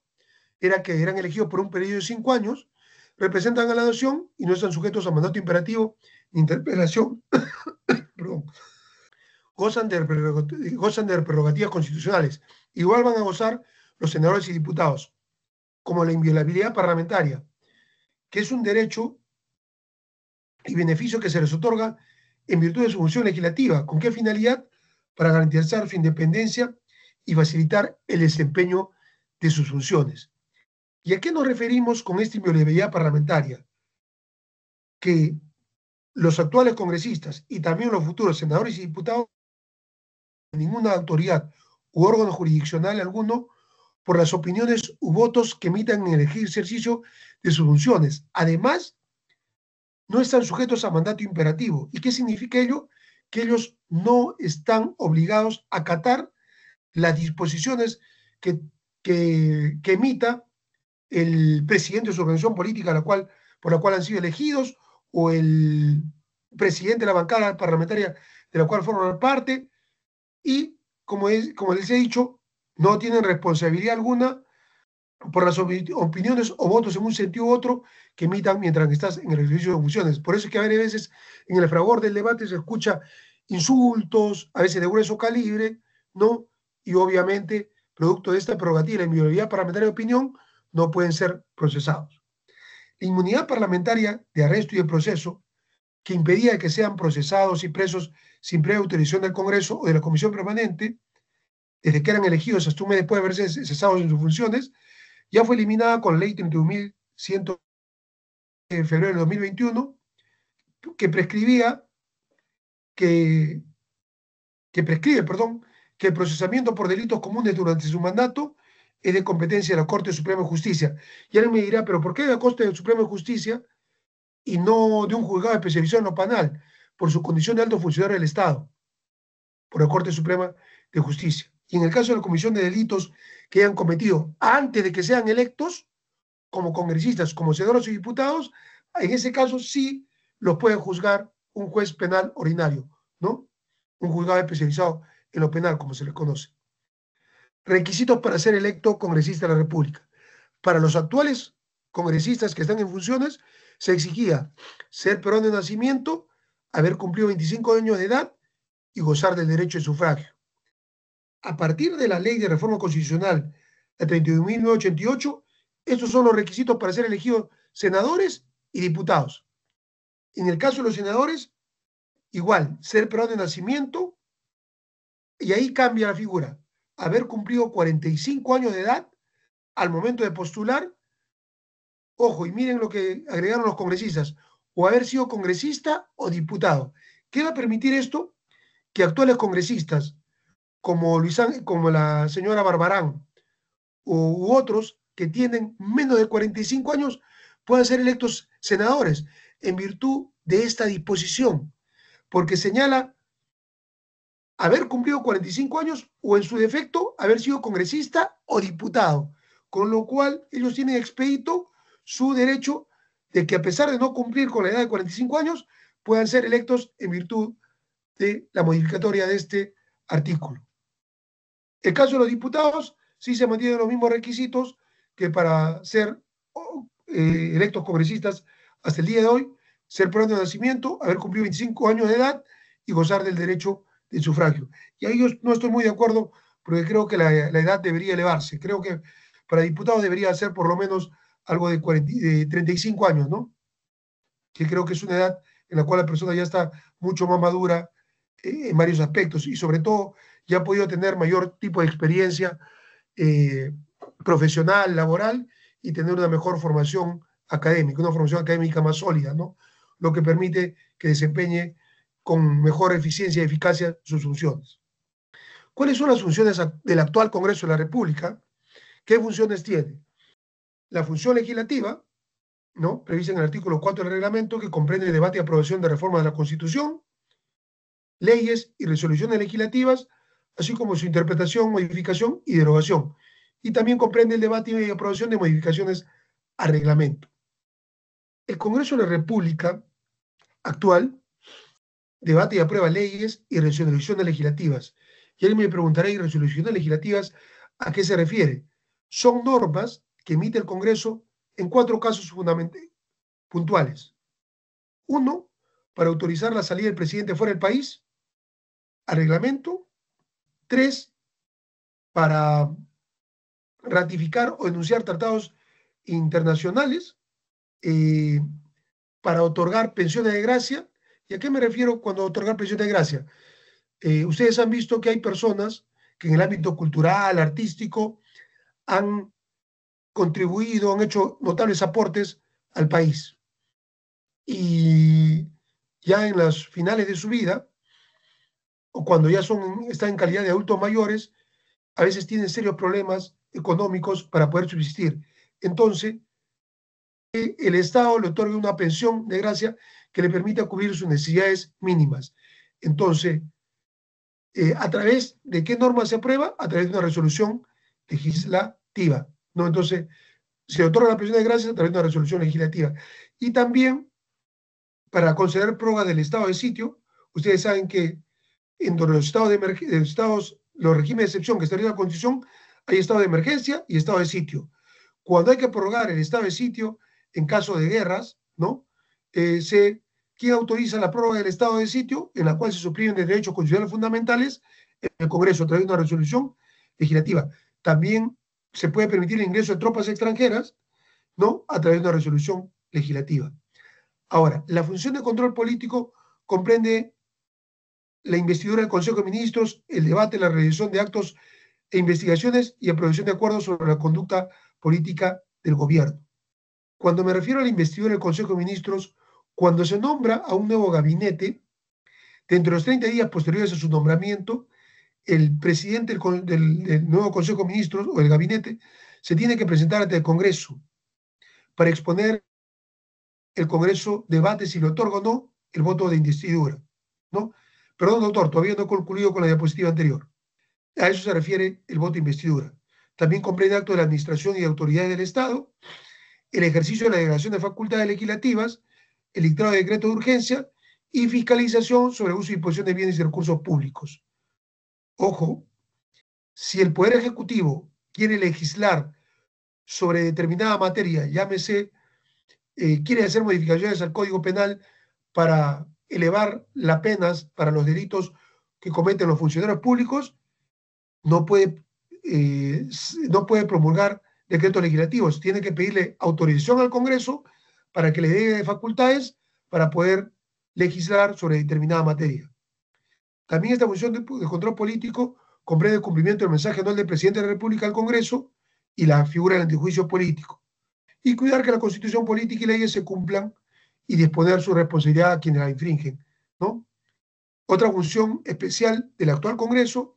era que eran elegidos por un periodo de 5 años, representan a la nación y no están sujetos a mandato imperativo interpelación, perdón, gozan de prerrogativas constitucionales. Igual van a gozar los senadores y diputados, como la inviolabilidad parlamentaria, que es un derecho y beneficio que se les otorga en virtud de su función legislativa. ¿Con qué finalidad? Para garantizar su independencia y facilitar el desempeño de sus funciones. ¿Y a qué nos referimos con esta inviolabilidad parlamentaria? Que los actuales congresistas y también los futuros senadores y diputados, ninguna autoridad u órgano jurisdiccional alguno, por las opiniones u votos que emitan en el ejercicio de sus funciones. Además, no están sujetos a mandato imperativo. ¿Y qué significa ello? Que ellos no están obligados a acatar las disposiciones que emita el presidente de su organización política por la cual han sido elegidos, o el presidente de la bancada parlamentaria de la cual forman parte, y como les he dicho, no tienen responsabilidad alguna por las opiniones o votos en un sentido u otro que emitan mientras estás en el ejercicio de funciones. Por eso es que a veces en el fragor del debate se escucha insultos, a veces de grueso calibre, ¿no? Y obviamente, producto de esta prerrogativa, la inviolabilidad parlamentaria de opinión, no pueden ser procesados. La inmunidad parlamentaria de arresto y de proceso, que impedía que sean procesados y presos sin previa autorización del Congreso o de la Comisión Permanente, desde que eran elegidos hasta un mes después de haberse cesados en sus funciones, ya fue eliminada con la ley 31.100 de febrero de 2021, que prescribía que, que el procesamiento por delitos comunes durante su mandato es de competencia de la Corte Suprema de Justicia. Y alguien me dirá, ¿pero por qué de la Corte Suprema de Justicia y no de un juzgado especializado en lo penal? Por su condición de alto funcionario del Estado, por la Corte Suprema de Justicia. Y en el caso de la comisión de delitos que hayan cometido antes de que sean electos, como congresistas, como senadores y diputados, en ese caso sí los puede juzgar un juez penal ordinario, ¿no? Un juzgado especializado en lo penal, como se le conoce. Requisitos para ser electo congresista de la República. Para los actuales congresistas que están en funciones, se exigía ser peruano de nacimiento, haber cumplido 25 años de edad y gozar del derecho de sufragio. A partir de la ley de reforma constitucional, la 31.988, estos son los requisitos para ser elegidos senadores y diputados. En el caso de los senadores, igual, ser peruano de nacimiento, y ahí cambia la figura. Haber cumplido 45 años de edad al momento de postular, ojo, y miren lo que agregaron los congresistas, o haber sido congresista o diputado. ¿Qué va a permitir esto? Que actuales congresistas, como la señora Barbarán, u otros que tienen menos de 45 años, puedan ser electos senadores en virtud de esta disposición, porque señala haber cumplido 45 años o en su defecto haber sido congresista o diputado, con lo cual ellos tienen expedito su derecho de que a pesar de no cumplir con la edad de 45 años, puedan ser electos en virtud de la modificatoria de este artículo. El caso de los diputados sí se mantienen los mismos requisitos que para ser electos congresistas hasta el día de hoy: ser peruano de nacimiento, haber cumplido 25 años de edad y gozar del derecho de sufragio. Y ahí yo no estoy muy de acuerdo, porque creo que la edad debería elevarse. Creo que para diputados debería ser por lo menos algo de 35 años, ¿no? Que creo que es una edad en la cual la persona ya está mucho más madura en varios aspectos, y sobre todo ya ha podido tener mayor tipo de experiencia profesional, laboral, y tener una mejor formación académica, una formación académica más sólida, ¿no? Lo que permite que desempeñe con mejor eficiencia y eficacia sus funciones. ¿Cuáles son las funciones del actual Congreso de la República? ¿Qué funciones tiene? La función legislativa, ¿no?, prevista en el artículo 4 del reglamento, que comprende el debate y aprobación de reformas de la Constitución, leyes y resoluciones legislativas, así como su interpretación, modificación y derogación. Y también comprende el debate y aprobación de modificaciones al reglamento. El Congreso de la República actual debate y aprueba leyes y resoluciones legislativas. Y alguien me preguntará, ¿y resoluciones legislativas a qué se refiere? Son normas que emite el Congreso en 4 casos puntuales. 1, para autorizar la salida del presidente fuera del país, al reglamento. 3, para ratificar o denunciar tratados internacionales, para otorgar pensiones de gracia. ¿Y a qué me refiero cuando otorgar pensiones de gracia? Ustedes han visto que hay personas que en el ámbito cultural, artístico, han contribuido, han hecho notables aportes al país. Y ya en las finales de su vida, o cuando ya están en calidad de adultos mayores, a veces tienen serios problemas económicos para poder subsistir. Entonces, el Estado le otorga una pensión de gracia que le permita cubrir sus necesidades mínimas. Entonces, ¿a través de qué norma se aprueba? A través de una resolución legislativa, ¿no? Entonces, se otorga la pensión de gracia a través de una resolución legislativa. Y también, para conceder prórroga del estado de sitio, ustedes saben que en los estados los regímenes de excepción que establece la Constitución, hay estado de emergencia y estado de sitio. Cuando hay que prorrogar el estado de sitio en caso de guerras, ¿no? ¿Quién autoriza la prórroga del estado de sitio, en la cual se suprimen derechos constitucionales fundamentales? El Congreso, a través de una resolución legislativa. También se puede permitir el ingreso de tropas extranjeras, ¿no? A través de una resolución legislativa. Ahora, la función de control político comprende la investidura del Consejo de Ministros, el debate, la realización de actos e investigaciones y aprobación de acuerdos sobre la conducta política del gobierno. Cuando me refiero a la investidura del Consejo de Ministros, cuando se nombra a un nuevo gabinete, dentro de los 30 días posteriores a su nombramiento, el presidente del nuevo Consejo de Ministros o el gabinete se tiene que presentar ante el Congreso para exponer. El Congreso debate si le otorga o no el voto de investidura, ¿no? Perdón, doctor, todavía no he concluido con la diapositiva anterior. A eso se refiere el voto de investidura. También comprende acto de la administración y autoridades del Estado, el ejercicio de la delegación de facultades legislativas, el dictado de decreto de urgencia y fiscalización sobre uso y disposición de bienes y recursos públicos. Ojo, si el Poder Ejecutivo quiere legislar sobre determinada materia, llámese, quiere hacer modificaciones al Código Penal para elevar las penas para los delitos que cometen los funcionarios públicos, no puede promulgar decretos legislativos, tiene que pedirle autorización al Congreso para que le dé facultades para poder legislar sobre determinada materia. También esta función de control político comprende el cumplimiento del mensaje anual del presidente de la República al Congreso y la figura del antijuicio político, y cuidar que la Constitución política y leyes se cumplan y disponer su responsabilidad a quienes la infringen, ¿no? Otra función especial del actual Congreso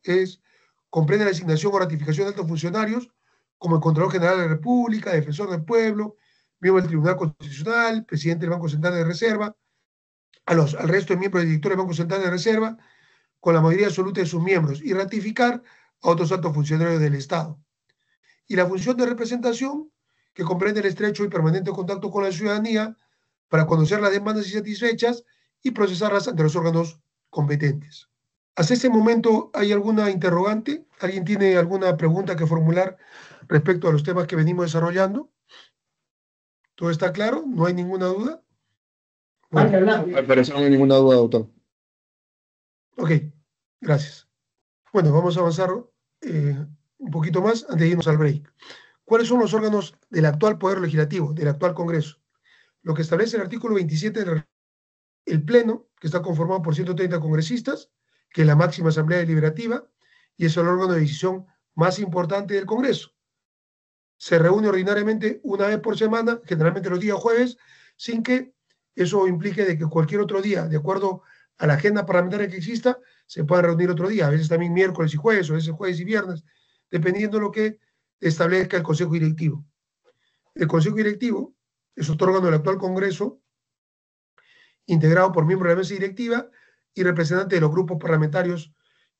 comprende la asignación o ratificación de altos funcionarios, como el Contralor General de la República, Defensor del Pueblo, miembro del Tribunal Constitucional, presidente del Banco Central de Reserva, al resto de miembros del directorio del Banco Central de Reserva, con la mayoría absoluta de sus miembros, y ratificar a otros altos funcionarios del Estado. Y la función de representación, que comprende el estrecho y permanente contacto con la ciudadanía para conocer las demandas insatisfechas y procesarlas ante los órganos competentes. ¿Hasta este momento hay alguna interrogante? ¿Alguien tiene alguna pregunta que formular respecto a los temas que venimos desarrollando? ¿Todo está claro? ¿No hay ninguna duda? Bueno, al parecer no hay ninguna duda, doctor. Ok, gracias. Bueno, vamos a avanzar un poquito más antes de irnos al break. ¿Cuáles son los órganos del actual Poder Legislativo, del actual Congreso? Lo que establece el artículo 27 del Pleno, que está conformado por 130 congresistas, que es la máxima asamblea deliberativa y es el órgano de decisión más importante del Congreso. Se reúne ordinariamente una vez por semana, generalmente los días jueves, sin que eso implique de que cualquier otro día, de acuerdo a la agenda parlamentaria que exista, se pueda reunir otro día, a veces también miércoles y jueves, o a veces jueves y viernes, dependiendo de lo que establezca el Consejo Directivo. El Consejo Directivo es otro órgano del actual Congreso, integrado por miembros de la mesa directiva y representantes de los grupos parlamentarios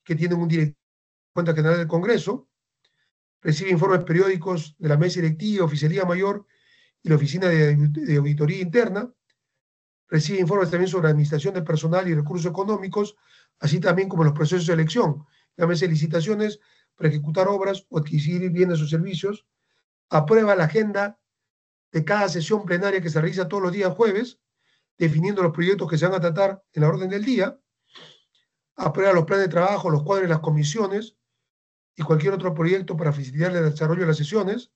que tienen un director de cuenta general del Congreso. Recibe informes periódicos de la mesa directiva, oficialía mayor y la oficina de auditoría interna. Recibe informes también sobre administración de personal y recursos económicos, así también como los procesos de elección, llámese licitaciones para ejecutar obras o adquirir bienes o servicios. Aprueba la agenda de cada sesión plenaria que se realiza todos los días jueves, definiendo los proyectos que se van a tratar en la orden del día, aprueba los planes de trabajo, los cuadros de las comisiones y cualquier otro proyecto para facilitar el desarrollo de las sesiones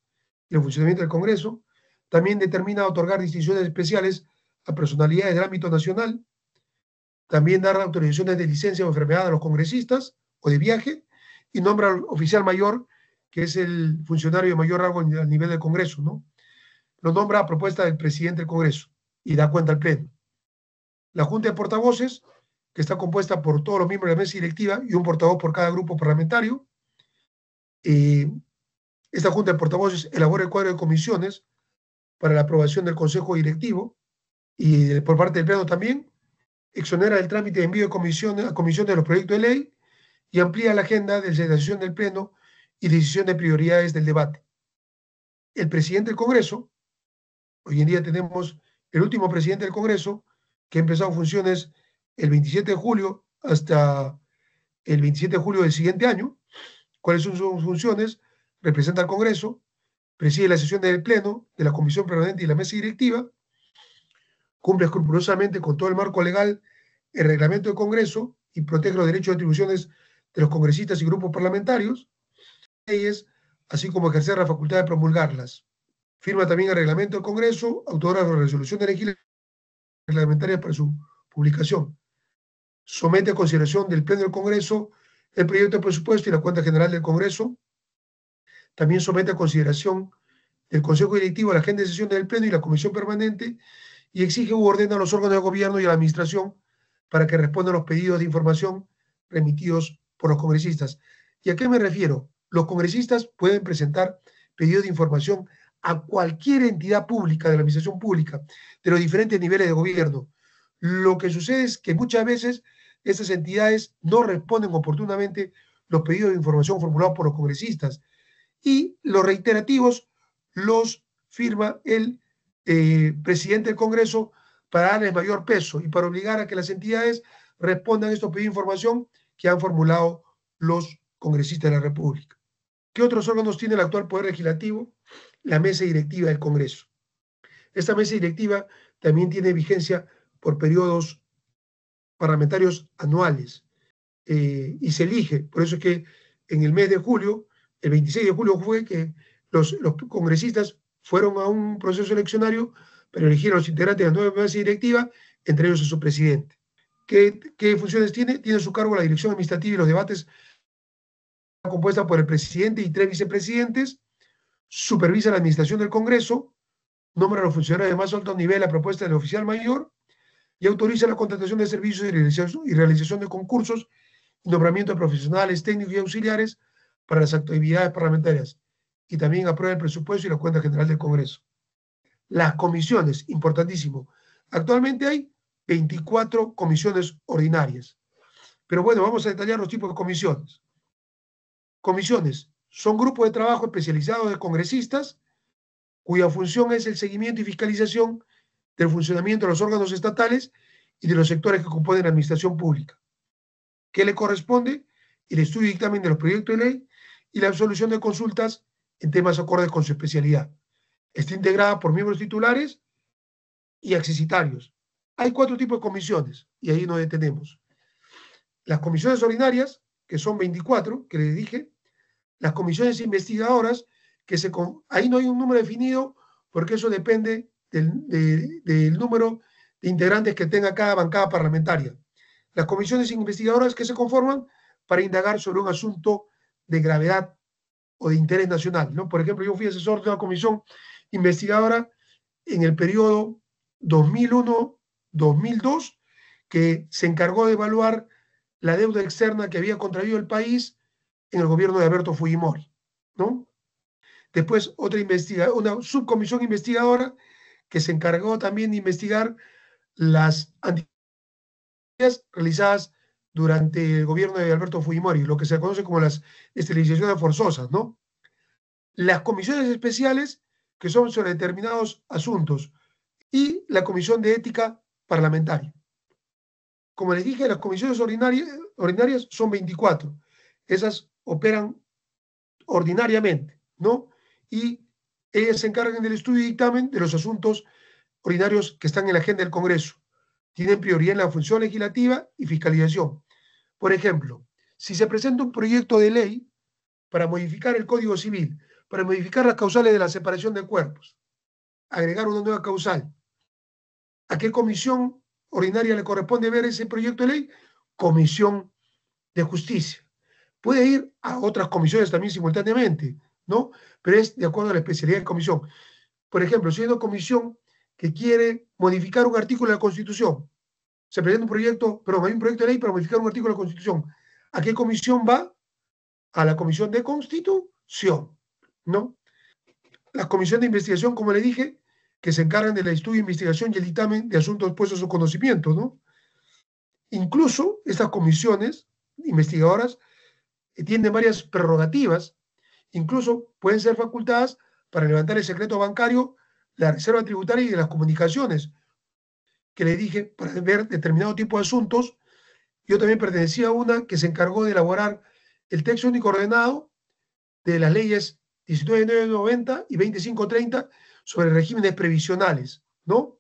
y el funcionamiento del Congreso. También determina otorgar distinciones especiales a personalidades del ámbito nacional. También dar autorizaciones de licencia o enfermedad a los congresistas o de viaje, y nombra al oficial mayor, que es el funcionario de mayor rango a nivel del Congreso, ¿no? Lo nombra a propuesta del presidente del Congreso y da cuenta al Pleno. La Junta de Portavoces, que está compuesta por todos los miembros de la mesa directiva y un portavoz por cada grupo parlamentario. Esta Junta de Portavoces elabora el cuadro de comisiones para la aprobación del Consejo Directivo y por parte del Pleno también, exonera el trámite de envío de comisiones a comisiones de los proyectos de ley y amplía la agenda de la sesión del Pleno y decisión de prioridades del debate. El presidente del Congreso, hoy en día tenemos el último presidente del Congreso, que ha empezado funciones el 27 de julio hasta el 27 de julio del siguiente año. ¿Cuáles son sus funciones? Representa al Congreso, preside la sesión del Pleno, de la Comisión Permanente y la Mesa Directiva, cumple escrupulosamente con todo el marco legal, el reglamento del Congreso y protege los derechos y atribuciones de los congresistas y grupos parlamentarios, leyes, así como ejercer la facultad de promulgarlas. Firma también el reglamento del Congreso, autora de la resolución de reglamentaria para su publicación. Somete a consideración del Pleno del Congreso el proyecto de presupuesto y la cuenta general del Congreso. También somete a consideración del Consejo Directivo la agenda de sesión del Pleno y la Comisión Permanente, y exige u ordena a los órganos de gobierno y a la administración para que respondan a los pedidos de información remitidos por los congresistas. ¿Y a qué me refiero? Los congresistas pueden presentar pedidos de información a cualquier entidad pública de la administración pública, de los diferentes niveles de gobierno. Lo que sucede es que muchas veces esas entidades no responden oportunamente los pedidos de información formulados por los congresistas, y los reiterativos los firma el presidente del Congreso para darles mayor peso y para obligar a que las entidades respondan a estos pedidos de información que han formulado los congresistas de la República. ¿Qué otros órganos tiene el actual Poder Legislativo? La mesa directiva del Congreso. Esta mesa directiva también tiene vigencia por periodos parlamentarios anuales y se elige. Por eso es que en el mes de julio, el 26 de julio fue que los congresistas fueron a un proceso eleccionario para elegir a los integrantes de la nueva mesa directiva, entre ellos a su presidente. ¿Qué funciones tiene? Tiene a su cargo la dirección administrativa y los debates, compuesta por el presidente y 3 vicepresidentes, supervisa la administración del Congreso, nombra a los funcionarios de más alto nivel a propuesta del oficial mayor y autoriza la contratación de servicios y realización de concursos y nombramiento de profesionales, técnicos y auxiliares para las actividades parlamentarias, y también aprueba el presupuesto y la cuenta general del Congreso. Las comisiones, importantísimo. Actualmente hay 24 comisiones ordinarias. Pero bueno, vamos a detallar los tipos de comisiones. Comisiones son grupos de trabajo especializados de congresistas cuya función es el seguimiento y fiscalización del funcionamiento de los órganos estatales y de los sectores que componen la administración pública. ¿Qué le corresponde? El estudio y dictamen de los proyectos de ley y la resolución de consultas en temas acordes con su especialidad. Está integrada por miembros titulares y accesitarios. Hay 4 tipos de comisiones y ahí nos detenemos. Las comisiones ordinarias, que son 24, que les dije. Las comisiones investigadoras, ahí no hay un número definido porque eso depende del número de integrantes que tenga cada bancada parlamentaria. Las comisiones investigadoras que se conforman para indagar sobre un asunto de gravedad o de interés nacional, ¿no? Por ejemplo, yo fui asesor de una comisión investigadora en el periodo 2001-2002 que se encargó de evaluar la deuda externa que había contraído el país en el gobierno de Alberto Fujimori, ¿no? Después una subcomisión investigadora que se encargó también de investigar las actividades realizadas durante el gobierno de Alberto Fujimori, lo que se conoce como las esterilizaciones forzosas, ¿no? Las comisiones especiales, que son sobre determinados asuntos, y la Comisión de Ética Parlamentaria. Como les dije, las comisiones ordinarias son 24. Esas operan ordinariamente, ¿no? Y ellas se encargan del estudio y dictamen de los asuntos ordinarios que están en la agenda del Congreso. tienen prioridad en la función legislativa y fiscalización. Por ejemplo, si se presenta un proyecto de ley para modificar el Código Civil, para modificar las causales de la separación de cuerpos, agregar una nueva causal, ¿a qué comisión ordinaria le corresponde ver ese proyecto de ley? Comisión de Justicia. Puede ir a otras comisiones también simultáneamente, ¿no? Pero es de acuerdo a la especialidad de comisión. Por ejemplo, si hay una comisión que quiere modificar un artículo de la Constitución, se presenta un proyecto, perdón, hay un proyecto de ley para modificar un artículo de la Constitución. ¿A qué comisión va? A la Comisión de Constitución, ¿no? Las comisiones de investigación, como le dije, que se encargan del estudio, investigación y el dictamen de asuntos puestos a su conocimiento, ¿no? Incluso estas comisiones investigadoras tienen varias prerrogativas, incluso pueden ser facultadas para levantar el secreto bancario, la reserva tributaria y de las comunicaciones, que le dije, para ver determinado tipo de asuntos. Yo también pertenecía a una que se encargó de elaborar el texto único ordenado de las leyes 19.990 y 25.30 sobre regímenes previsionales, ¿no?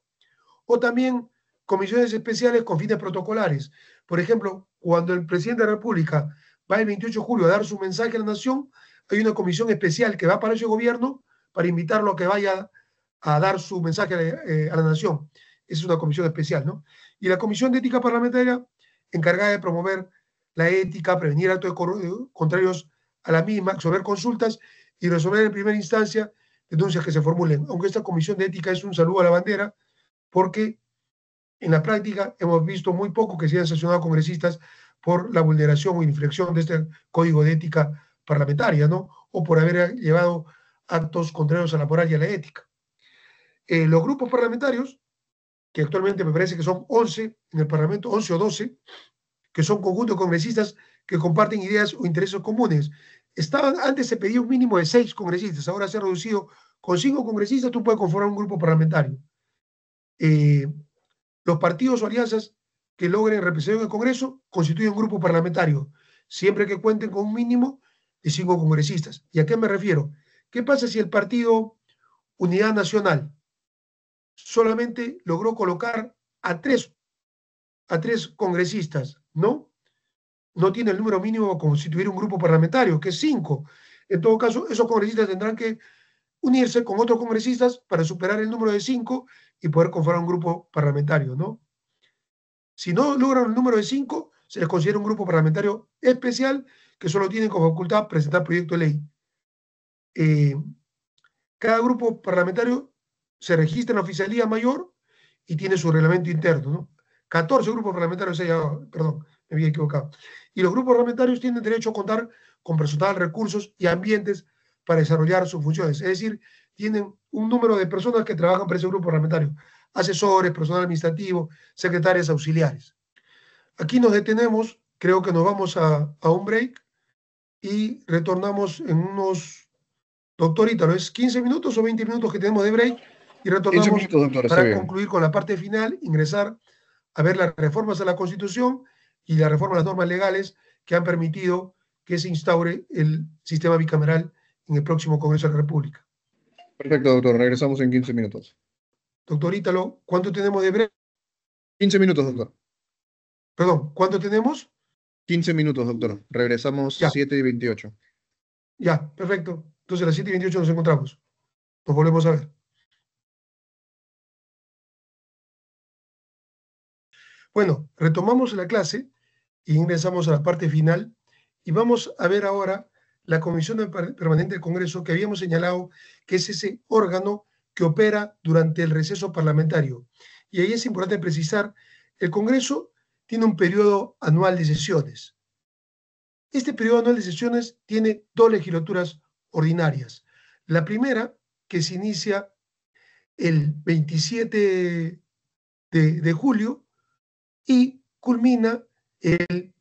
O también comisiones especiales con fines protocolares. Por ejemplo, cuando el presidente de la República va el 28 de julio a dar su mensaje a la nación, hay una comisión especial que va a Palacio de Gobierno para invitarlo a que vaya a dar su mensaje a la nación. Esa es una comisión especial, ¿no? Y la Comisión de Ética Parlamentaria, encargada de promover la ética, prevenir actos contrarios a la misma, absorber consultas y resolver en primera instancia denuncias que se formulen. Aunque esta comisión de ética es un saludo a la bandera, porque en la práctica hemos visto muy poco que se hayan sancionado congresistas por la vulneración o inflexión de este código de ética parlamentaria, ¿no? O por haber llevado actos contrarios a la moral y a la ética. Los grupos parlamentarios, que actualmente me parece que son 11 en el Parlamento, 11 o 12, que son conjuntos de congresistas que comparten ideas o intereses comunes. Antes se pedía un mínimo de 6 congresistas, ahora se ha reducido con 5 congresistas, tú puedes conformar un grupo parlamentario. Los partidos o alianzas que logren representación en el Congreso constituyen un grupo parlamentario, siempre que cuenten con un mínimo de 5 congresistas. ¿Y a qué me refiero? ¿Qué pasa si el partido Unidad Nacional solamente logró colocar a tres congresistas, ¿no? No tiene el número mínimo para constituir un grupo parlamentario, que es 5. En todo caso, esos congresistas tendrán que unirse con otros congresistas para superar el número de 5 y poder conformar un grupo parlamentario, ¿no? Si no logran el número de 5, se les considera un grupo parlamentario especial que solo tienen como facultad presentar proyecto de ley. Cada grupo parlamentario se registra en la oficialía mayor y tiene su reglamento interno, ¿no? 14 grupos parlamentarios, perdón, me había equivocado. Y los grupos parlamentarios tienen derecho a contar con personal, recursos y ambientes para desarrollar sus funciones. Es decir, tienen un número de personas que trabajan para ese grupo parlamentario. Asesores, personal administrativo, secretarias auxiliares. Aquí nos detenemos, creo que nos vamos a un break y retornamos en unos, doctorita, ¿no es 15 minutos o 20 minutos que tenemos de break? Y 15 retornamos minutos, doctor, está para bien. concluir con la parte final, ingresar a ver las reformas a la Constitución y la reforma a las normas legales que han permitido que se instaure el sistema bicameral en el próximo Congreso de la República. Perfecto, doctor. Regresamos en 15 minutos. Doctor Ítalo, ¿cuánto tenemos de break? 15 minutos, doctor. Perdón, ¿cuánto tenemos? 15 minutos, doctor. Regresamos Ya, 7:28. ya, perfecto. Entonces a las 7:28 nos encontramos. Nos volvemos a ver. Bueno, retomamos la clase y ingresamos a la parte final y vamos a ver ahora la Comisión Permanente del Congreso que habíamos señalado que es ese órgano que opera durante el receso parlamentario. Y ahí es importante precisar, el Congreso tiene un periodo anual de sesiones. Este periodo anual de sesiones tiene 2 legislaturas ordinarias. La primera, que se inicia el 27 de julio y culmina el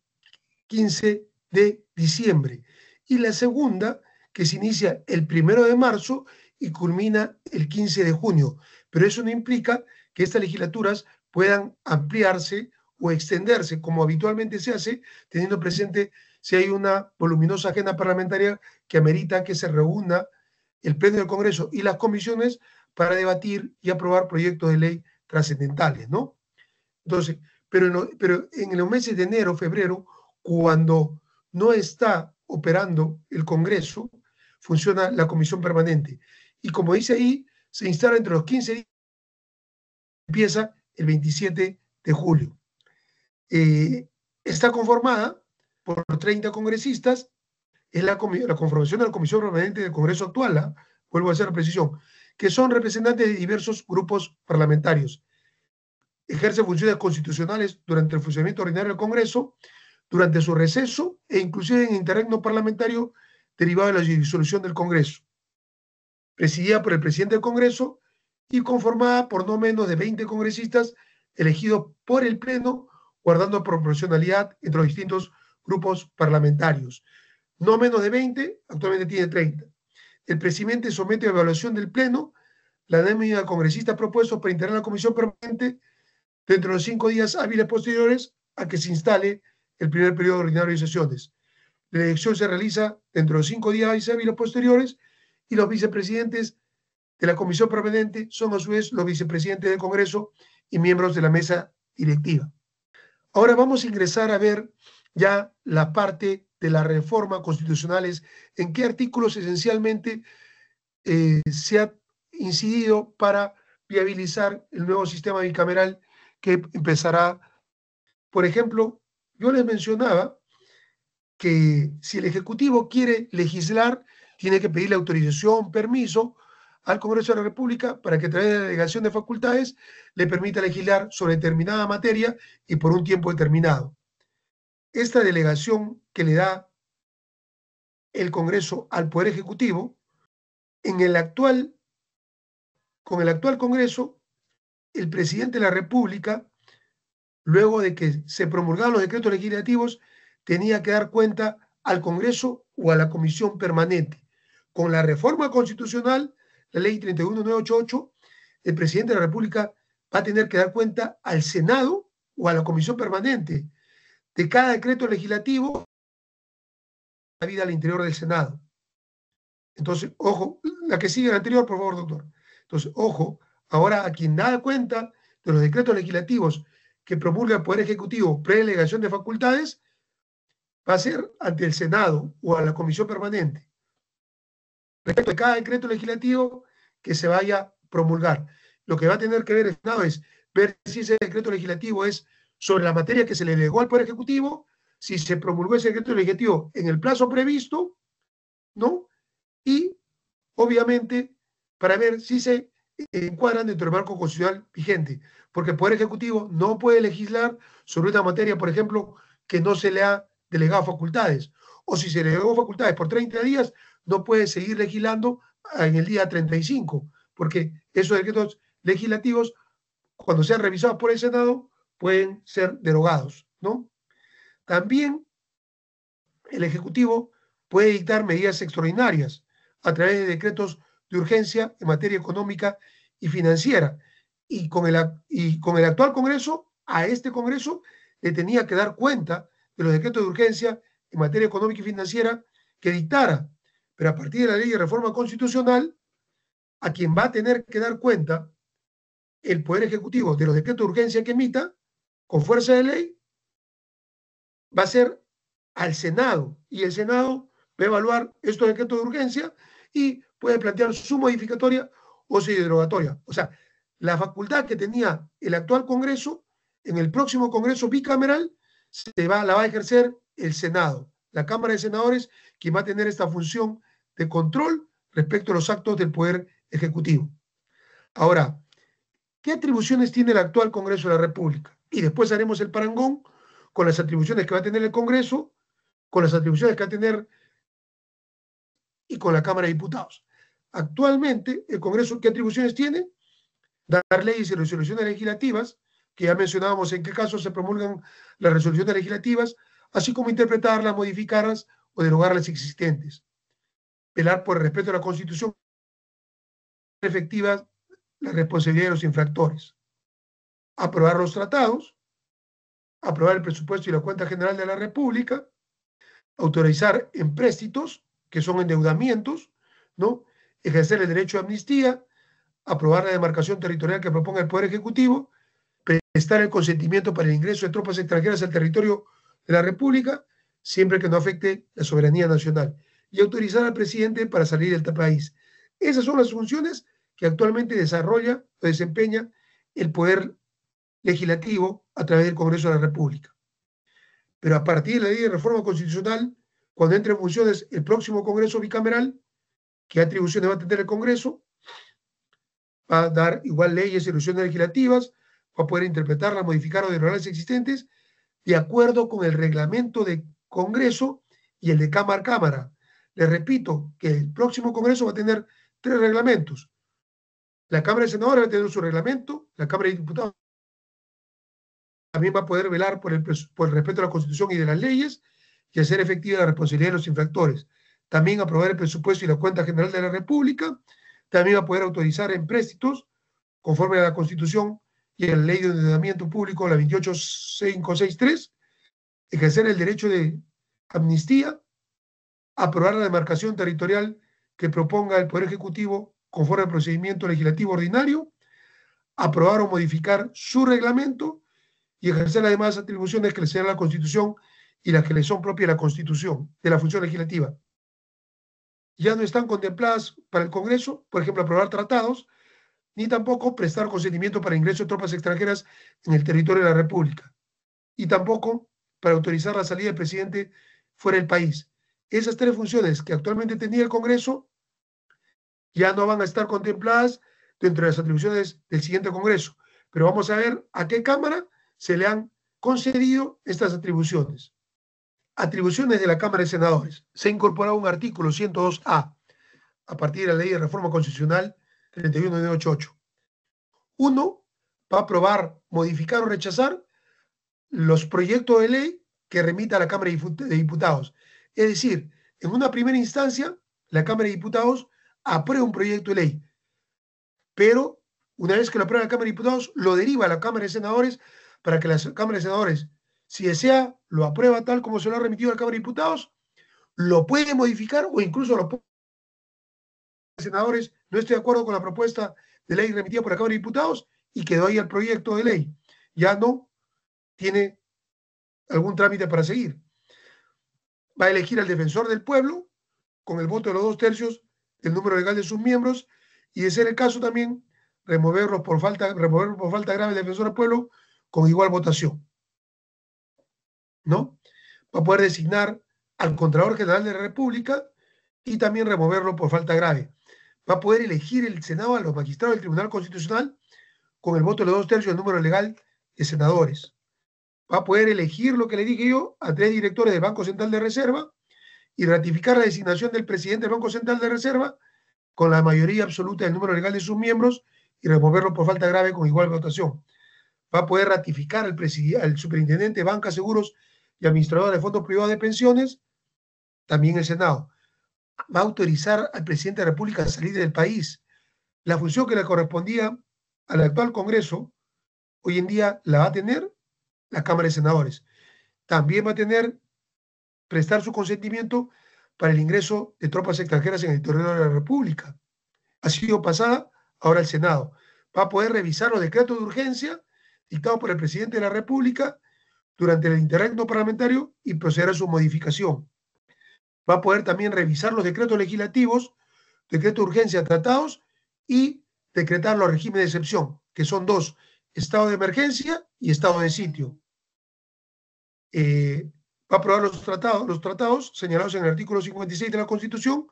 15 de diciembre. Y la segunda, que se inicia el 1 de marzo y culmina el 15 de junio. Pero eso no implica que estas legislaturas puedan ampliarse o extenderse, como habitualmente se hace, teniendo presente si hay una voluminosa agenda parlamentaria que amerita que se reúna el Pleno del Congreso y las comisiones para debatir y aprobar proyectos de ley trascendentales, ¿no? Entonces, pero en los meses de enero, febrero, cuando no está operando el Congreso, funciona la comisión permanente. Y como dice ahí, se instala entre los 15 días, empieza el 27 de julio. Está conformada por 30 congresistas, es la conformación de la comisión permanente del Congreso actual, ¿eh? Vuelvo a hacer la precisión, que son representantes de diversos grupos parlamentarios. Ejerce funciones constitucionales durante el funcionamiento ordinario del Congreso, durante su receso e inclusive en interregno parlamentario derivado de la disolución del Congreso. Presidida por el presidente del Congreso y conformada por no menos de 20 congresistas elegidos por el Pleno, guardando proporcionalidad entre los distintos grupos parlamentarios. No menos de 20, actualmente tiene 30. El presidente somete a evaluación del Pleno la nómina de congresistas propuestos para integrar la comisión permanente dentro de los 5 días hábiles posteriores a que se instale el primer periodo ordinario de sesiones. La elección se realiza dentro de los 5 días hábiles posteriores y los vicepresidentes de la comisión permanente son a su vez los vicepresidentes del Congreso y miembros de la mesa directiva. Ahora vamos a ingresar a ver ya la parte de las reformas constitucionales, en qué artículos esencialmente se ha incidido para viabilizar el nuevo sistema bicameral que empezará. Por ejemplo, yo les mencionaba que si el Ejecutivo quiere legislar, tiene que pedirle autorización, permiso al Congreso de la República para que a través de la delegación de facultades le permita legislar sobre determinada materia y por un tiempo determinado. Esta delegación que le da el Congreso al Poder Ejecutivo, con el actual Congreso, el presidente de la República, luego de que se promulgaron los decretos legislativos, tenía que dar cuenta al Congreso o a la Comisión Permanente. Con la reforma constitucional, la ley 31988, el presidente de la República va a tener que dar cuenta al Senado o a la Comisión Permanente de cada decreto legislativo, la vida al interior del Senado. Entonces, ojo, la que sigue la anterior, por favor, doctor. Entonces, ojo, ahora a quien da cuenta de los decretos legislativos que promulga el Poder Ejecutivo pre-delegación de facultades, va a ser ante el Senado o a la Comisión Permanente. Respecto a cada decreto legislativo que se vaya a promulgar, lo que va a tener que ver el Senado es ver si ese decreto legislativo es sobre la materia que se le delegó al Poder Ejecutivo, si se promulgó ese decreto legislativo en el plazo previsto, ¿no? Y, obviamente, para ver si se encuadran dentro del marco constitucional vigente, porque el Poder Ejecutivo no puede legislar sobre una materia, por ejemplo, que no se le ha delegado facultades, o si se le delegó facultades por 30 días, no puede seguir legislando en el día 35, porque esos decretos legislativos, cuando sean revisados por el Senado, pueden ser derogados, ¿no? También el Ejecutivo puede dictar medidas extraordinarias a través de decretos de urgencia en materia económica y financiera. Y con el actual Congreso, a este Congreso le tenía que dar cuenta de los decretos de urgencia en materia económica y financiera que dictara. Pero a partir de la ley de reforma constitucional, a quien va a tener que dar cuenta el Poder Ejecutivo de los decretos de urgencia que emita, con fuerza de ley, va a ser al Senado. Y el Senado va a evaluar estos decretos de urgencia y puede plantear su modificatoria o su derogatoria. O sea, la facultad que tenía el actual Congreso, en el próximo Congreso bicameral, la va a ejercer el Senado, la Cámara de Senadores, quien va a tener esta función de control respecto a los actos del Poder Ejecutivo. Ahora, ¿qué atribuciones tiene el actual Congreso de la República? Y después haremos el parangón con las atribuciones que va a tener el Congreso, con las atribuciones que va a tener y con la Cámara de Diputados. Actualmente, el Congreso, ¿qué atribuciones tiene? Dar leyes y resoluciones legislativas, que ya mencionábamos en qué casos se promulgan las resoluciones legislativas, así como interpretarlas, modificarlas o derogar las existentes. Velar por el respeto a la Constitución, efectiva la responsabilidad de los infractores. Aprobar los tratados, aprobar el presupuesto y la cuenta general de la República, autorizar empréstitos, que son endeudamientos, ¿no? Ejercer el derecho de amnistía, aprobar la demarcación territorial que proponga el Poder Ejecutivo prestar el consentimiento para el ingreso de tropas extranjeras al territorio de la República, siempre que no afecte la soberanía nacional, y autorizar al presidente para salir del país. Esas son las funciones que actualmente desarrolla o desempeña el Poder Legislativo a través del Congreso de la República. Pero a partir de la ley de reforma constitucional, cuando entre en funciones el próximo Congreso bicameral, ¿qué atribuciones va a tener el Congreso? Va a dar igual leyes y resoluciones legislativas, va a poder interpretarlas, modificar o derogar las existentes de acuerdo con el reglamento de Congreso y el de Cámara a Cámara. Les repito que el próximo Congreso va a tener 3 reglamentos. La Cámara de Senadores va a tener su reglamento, la Cámara de Diputados también va a poder velar por el respeto a la Constitución y de las leyes y hacer efectiva la responsabilidad de los infractores. También aprobar el presupuesto y la cuenta general de la República. También va a poder autorizar empréstitos conforme a la Constitución y a la Ley de Endeudamiento Público, la 28563, ejercer el derecho de amnistía, aprobar la demarcación territorial que proponga el Poder Ejecutivo conforme al procedimiento legislativo ordinario, aprobar o modificar su reglamento y ejercer las demás atribuciones que le sean la Constitución y las que le son propias de la Constitución, de la función legislativa. Ya no están contempladas para el Congreso, por ejemplo, aprobar tratados, ni tampoco prestar consentimiento para ingreso de tropas extranjeras en el territorio de la República, y tampoco para autorizar la salida del presidente fuera del país. Esas 3 funciones que actualmente tenía el Congreso ya no van a estar contempladas dentro de las atribuciones del siguiente Congreso, pero vamos a ver a qué Cámara se le han concedido estas atribuciones. Atribuciones de la Cámara de Senadores. Se ha incorporado un artículo 102A a partir de la Ley de Reforma Constitucional 31988. Uno, va a aprobar, modificar o rechazar los proyectos de ley que remita a la Cámara de Diputados. Es decir, en una primera instancia, la Cámara de Diputados aprueba un proyecto de ley, pero una vez que lo aprueba la Cámara de Diputados, lo deriva a la Cámara de Senadores para que la Cámara de Senadores, si desea, lo aprueba tal como se lo ha remitido a la Cámara de Diputados, lo puede modificar o incluso lo puede senadores, no estoy de acuerdo con la propuesta de ley remitida por la Cámara de Diputados y quedó ahí el proyecto de ley. Ya no tiene algún trámite para seguir. Va a elegir al defensor del pueblo con el voto de los 2/3 del número legal de sus miembros y, de ser el caso, también removerlo por falta grave del defensor del pueblo con igual votación. ¿No? Va a poder designar al Contralor General de la República y también removerlo por falta grave. Va a poder elegir el Senado a los magistrados del Tribunal Constitucional con el voto de los 2/3 del número legal de senadores. Va a poder elegir, lo que le dije yo, a 3 directores del Banco Central de Reserva y ratificar la designación del presidente del Banco Central de Reserva con la mayoría absoluta del número legal de sus miembros y removerlo por falta grave con igual votación. Va a poder ratificar al superintendente de Banca, Seguros y administrador de fondos privados de pensiones, también el Senado. Va a autorizar al presidente de la República a salir del país. La función que le correspondía al actual Congreso, hoy en día la va a tener la Cámara de Senadores. También va a tener, prestar su consentimiento para el ingreso de tropas extranjeras en el territorio de la República. Ha sido pasada, ahora el Senado. Va a poder revisar los decretos de urgencia dictados por el presidente de la República durante el interregno parlamentario y proceder a su modificación. Va a poder también revisar los decretos legislativos, decretos de urgencia tratados y decretar los regímenes de excepción, que son 2, estado de emergencia y estado de sitio. Va a aprobar los tratados señalados en el artículo 56 de la Constitución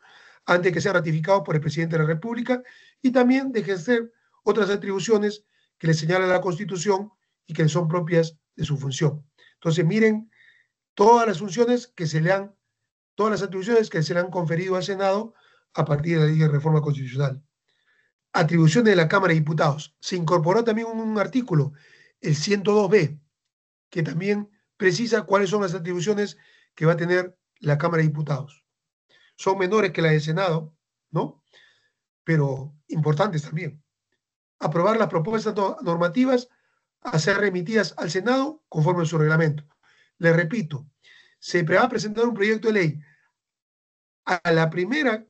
antes de que sean ratificados por el presidente de la República y también de ejercer otras atribuciones que le señala la Constitución y que son propias de su función. Entonces, miren todas las funciones que se le han, todas las atribuciones que se le han conferido al Senado a partir de la Ley de Reforma Constitucional. Atribuciones de la Cámara de Diputados. Se incorporó también un artículo, el 102B, que también precisa cuáles son las atribuciones que va a tener la Cámara de Diputados. Son menores que las del Senado, ¿no? Pero importantes también. Aprobar las propuestas normativas a ser remitidas al Senado conforme a su reglamento. Les repito, se va a presentar un proyecto de ley a la primera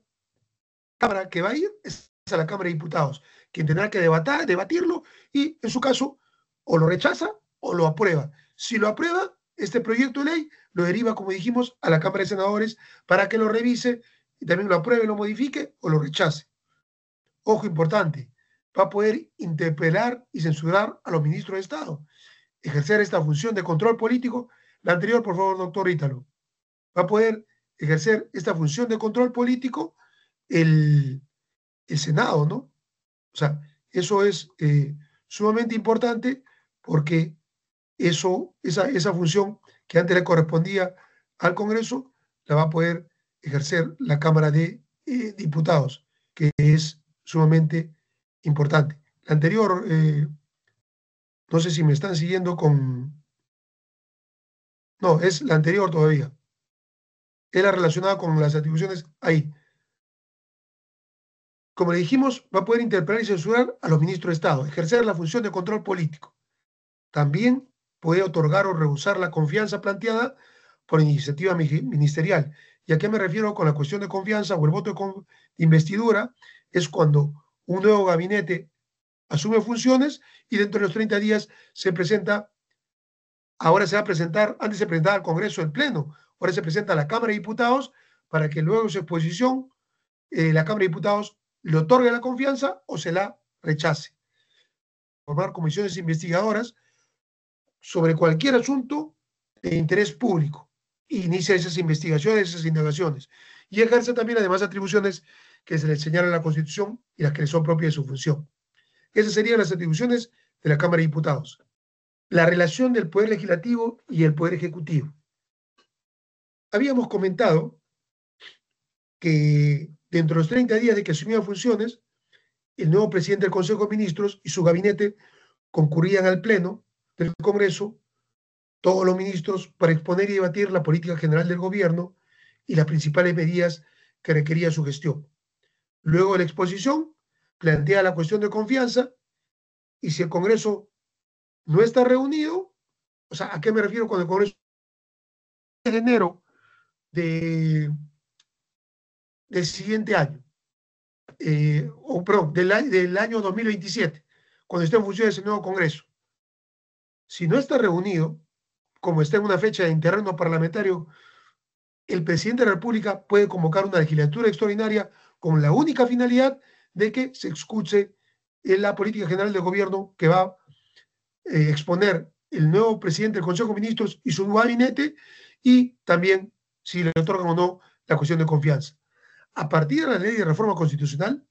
Cámara que va a ir es a la Cámara de Diputados, quien tendrá que debatirlo y, en su caso, o lo rechaza o lo aprueba. Si lo aprueba, este proyecto de ley lo deriva, como dijimos, a la Cámara de Senadores para que lo revise y también lo apruebe, lo modifique o lo rechace. Ojo importante, va a poder interpelar y censurar a los ministros de Estado, ejercer esta función de control político. La anterior, por favor, doctor Ítalo. Va a poder ejercer esta función de control político el, el Senado, ¿no? O sea, eso es sumamente importante porque esa función que antes le correspondía al Congreso la va a poder ejercer la Cámara de Diputados, que es sumamente importante. La anterior, no sé si me están siguiendo con... No, es la anterior todavía. Es la relacionada con las atribuciones ahí. Como le dijimos, va a poder interpelar y censurar a los ministros de Estado, ejercer la función de control político. También puede otorgar o rehusar la confianza planteada por iniciativa ministerial. ¿Y a qué me refiero con la cuestión de confianza o el voto de investidura? Es cuando un nuevo gabinete asume funciones y dentro de los 30 días se presenta, ahora se va a presentar, antes se presentaba al Congreso en pleno, ahora se presenta a la Cámara de Diputados para que luego su exposición, la Cámara de Diputados le otorgue la confianza o se la rechace. Formar comisiones investigadoras sobre cualquier asunto de interés público. Inicia esas investigaciones, esas indagaciones. Y ejerce también las demás atribuciones que se le señalan en la Constitución y las que le son propias de su función. Esas serían las atribuciones de la Cámara de Diputados. La relación del Poder Legislativo y el Poder Ejecutivo. Habíamos comentado que dentro de los 30 días de que asumía funciones, el nuevo presidente del Consejo de Ministros y su gabinete concurrían al Pleno del Congreso, todos los ministros, para exponer y debatir la política general del gobierno y las principales medidas que requería su gestión. Luego de la exposición, plantea la cuestión de confianza y si el Congreso no está reunido, o sea, ¿a qué me refiero con el Congreso? De enero del siguiente año, o perdón, del año 2027, cuando esté en funciones el nuevo Congreso. Si no está reunido, como está en una fecha de interregno parlamentario, el presidente de la República puede convocar una legislatura extraordinaria con la única finalidad de que se escuche en la política general del gobierno que va a exponer el nuevo presidente del Consejo de Ministros y su gabinete, y también si le otorgan o no la cuestión de confianza. A partir de la ley de reforma constitucional,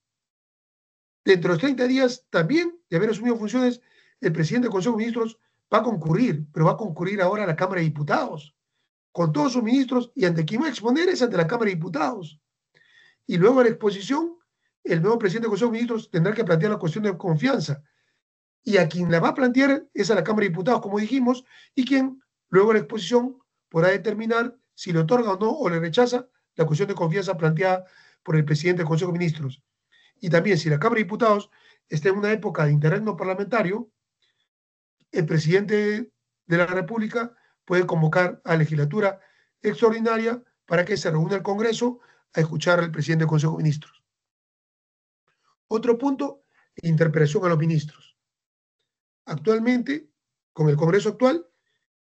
dentro de los 30 días también de haber asumido funciones, el presidente del Consejo de Ministros va a concurrir, pero va a concurrir ahora a la Cámara de Diputados, con todos sus ministros, y ante quien va a exponer es ante la Cámara de Diputados. Y luego de la exposición, el nuevo presidente del Consejo de Ministros tendrá que plantear la cuestión de confianza. Y a quien la va a plantear es a la Cámara de Diputados, como dijimos, y quien luego de la exposición podrá determinar si le otorga o no o le rechaza la cuestión de confianza planteada por el presidente del Consejo de Ministros. Y también si la Cámara de Diputados está en una época de interregno parlamentario, el presidente de la República puede convocar a legislatura extraordinaria para que se reúna el Congreso a escuchar al presidente del Consejo de Ministros. Otro punto, interpelación a los ministros. Actualmente, con el Congreso actual,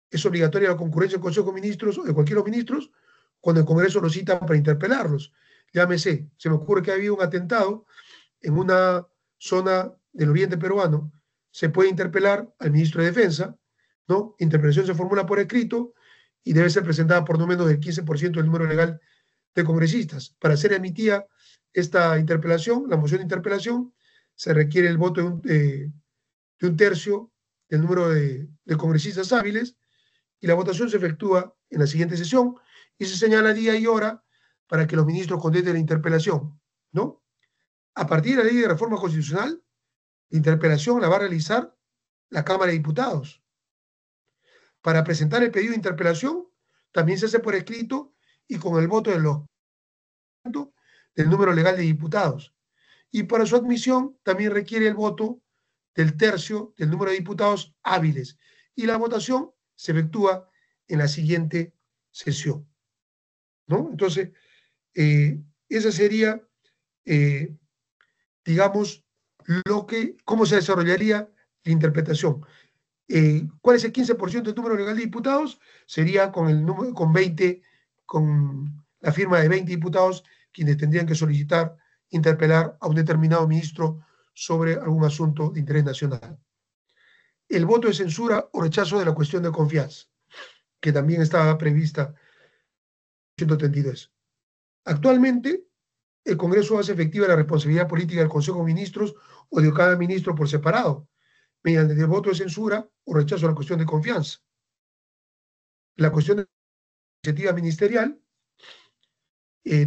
es obligatoria la concurrencia del Consejo de Ministros o de cualquiera de los ministros cuando el Congreso los cita para interpelarlos. Llámese, se me ocurre que ha habido un atentado en una zona del oriente peruano, se puede interpelar al ministro de Defensa, ¿no? Interpelación se formula por escrito y debe ser presentada por no menos del 15% del número legal de congresistas. Para ser emitida esta interpelación, la moción de interpelación, se requiere el voto de un tercio del número de congresistas hábiles y la votación se efectúa en la siguiente sesión y se señala día y hora para que los ministros contesten la interpelación, ¿no? A partir de la ley de reforma constitucional, la interpelación la va a realizar la Cámara de Diputados. Para presentar el pedido de interpelación, también se hace por escrito y con el voto del número legal de diputados. Y para su admisión también requiere el voto del tercio del número de diputados hábiles. Y la votación se efectúa en la siguiente sesión, ¿no? Entonces, esa sería, digamos, cómo se desarrollaría la interpretación. ¿Cuál es el 15% del número legal de diputados? Sería con el número, con 20, con la firma de 20 diputados, quienes tendrían que solicitar, interpelar a un determinado ministro sobre algún asunto de interés nacional. El voto de censura o rechazo de la cuestión de confianza, que también estaba prevista en 132. Actualmente, el Congreso hace efectiva la responsabilidad política del Consejo de Ministros o de cada ministro por separado, mediante el voto de censura o rechazo a la cuestión de confianza. La cuestión de iniciativa ministerial,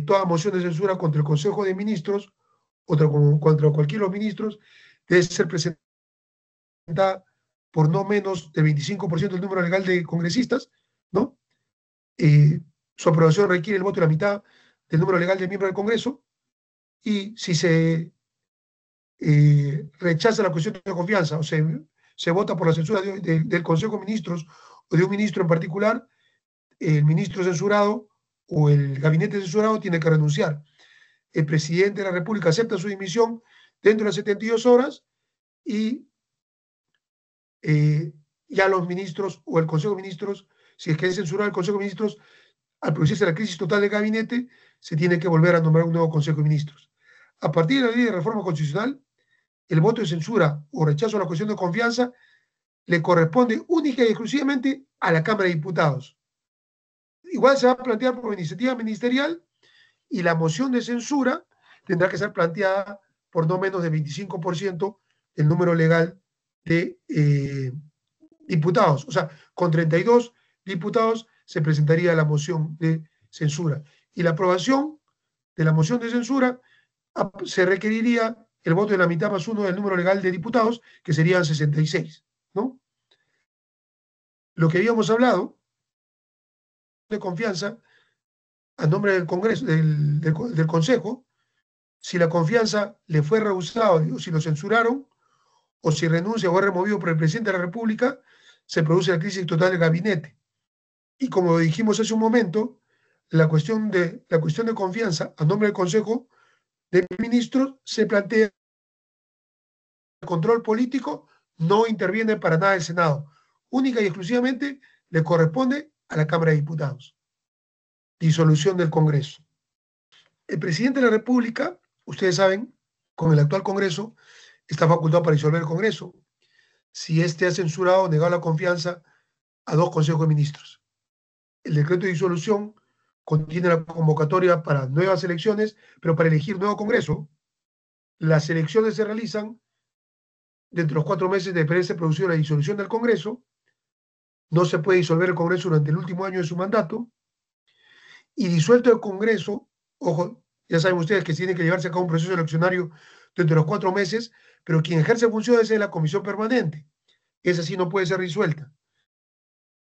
toda moción de censura contra el Consejo de Ministros o contra cualquiera de los ministros debe ser presentada por no menos del 25% del número legal de congresistas, ¿no? Su aprobación requiere el voto de la mitad del número legal de miembros del Congreso, y si se rechaza la cuestión de confianza o se vota por la censura del Consejo de Ministros o de un ministro en particular, el ministro censurado o el gabinete censurado tiene que renunciar. El presidente de la República acepta su dimisión dentro de las 72 horas y ya los ministros o el Consejo de Ministros, si es que es censurado el Consejo de Ministros, al producirse la crisis total del gabinete, se tiene que volver a nombrar un nuevo Consejo de Ministros. A partir de la ley de reforma constitucional, el voto de censura o rechazo a la cuestión de confianza le corresponde única y exclusivamente a la Cámara de Diputados. Igual se va a plantear por iniciativa ministerial, y la moción de censura tendrá que ser planteada por no menos del 25% del número legal de diputados. O sea, con 32 diputados se presentaría la moción de censura. Y la aprobación de la moción de censura se requeriría el voto de la mitad más uno del número legal de diputados, que serían 66, ¿no? Lo que habíamos hablado de confianza a nombre del Congreso, del Consejo, si la confianza le fue rehusada, o si lo censuraron, o si renuncia o es removido por el presidente de la República, se produce la crisis total del gabinete. Y como dijimos hace un momento, la cuestión de confianza a nombre del Consejo de Ministros se plantea. El control político no interviene para nada el Senado. Única y exclusivamente le corresponde a la Cámara de Diputados. Disolución del Congreso. El presidente de la República, ustedes saben, con el actual Congreso, está facultado para disolver el Congreso si éste ha censurado o negado la confianza a 2 consejos de ministros. El decreto de disolución contiene la convocatoria para nuevas elecciones, pero para elegir nuevo Congreso. Las elecciones se realizan dentro de los 4 meses de haberse producido la disolución del Congreso. No se puede disolver el Congreso durante el último año de su mandato. Y disuelto el Congreso, ojo, ya saben ustedes que tiene que llevarse a cabo un proceso eleccionario dentro de los 4 meses, pero quien ejerce funciones es la Comisión Permanente. Esa sí no puede ser disuelta,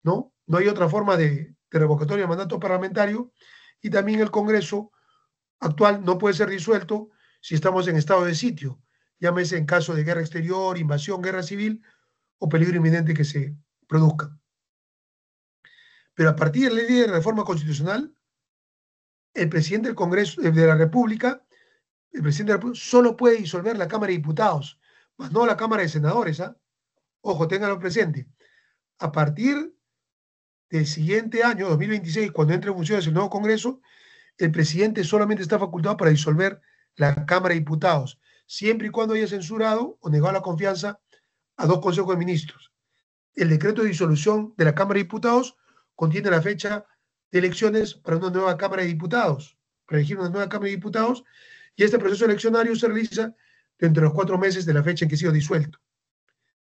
¿no? No hay otra forma de revocatoria de mandato parlamentario, y también el Congreso actual no puede ser disuelto si estamos en estado de sitio, llámese en caso de guerra exterior, invasión, guerra civil o peligro inminente que se produzca. Pero a partir de la ley de reforma constitucional, el presidente del Congreso de la República, solo puede disolver la Cámara de Diputados, más no la Cámara de Senadores, ¿ah? Ojo, ténganlo presente. A partir del siguiente año, 2026, cuando entre en funciones el nuevo Congreso, el presidente solamente está facultado para disolver la Cámara de Diputados, siempre y cuando haya censurado o negado la confianza a 2 consejos de ministros. El decreto de disolución de la Cámara de Diputados contiene la fecha de elecciones para una nueva Cámara de Diputados, para elegir una nueva Cámara de Diputados, y este proceso eleccionario se realiza dentro de los 4 meses de la fecha en que ha sido disuelto.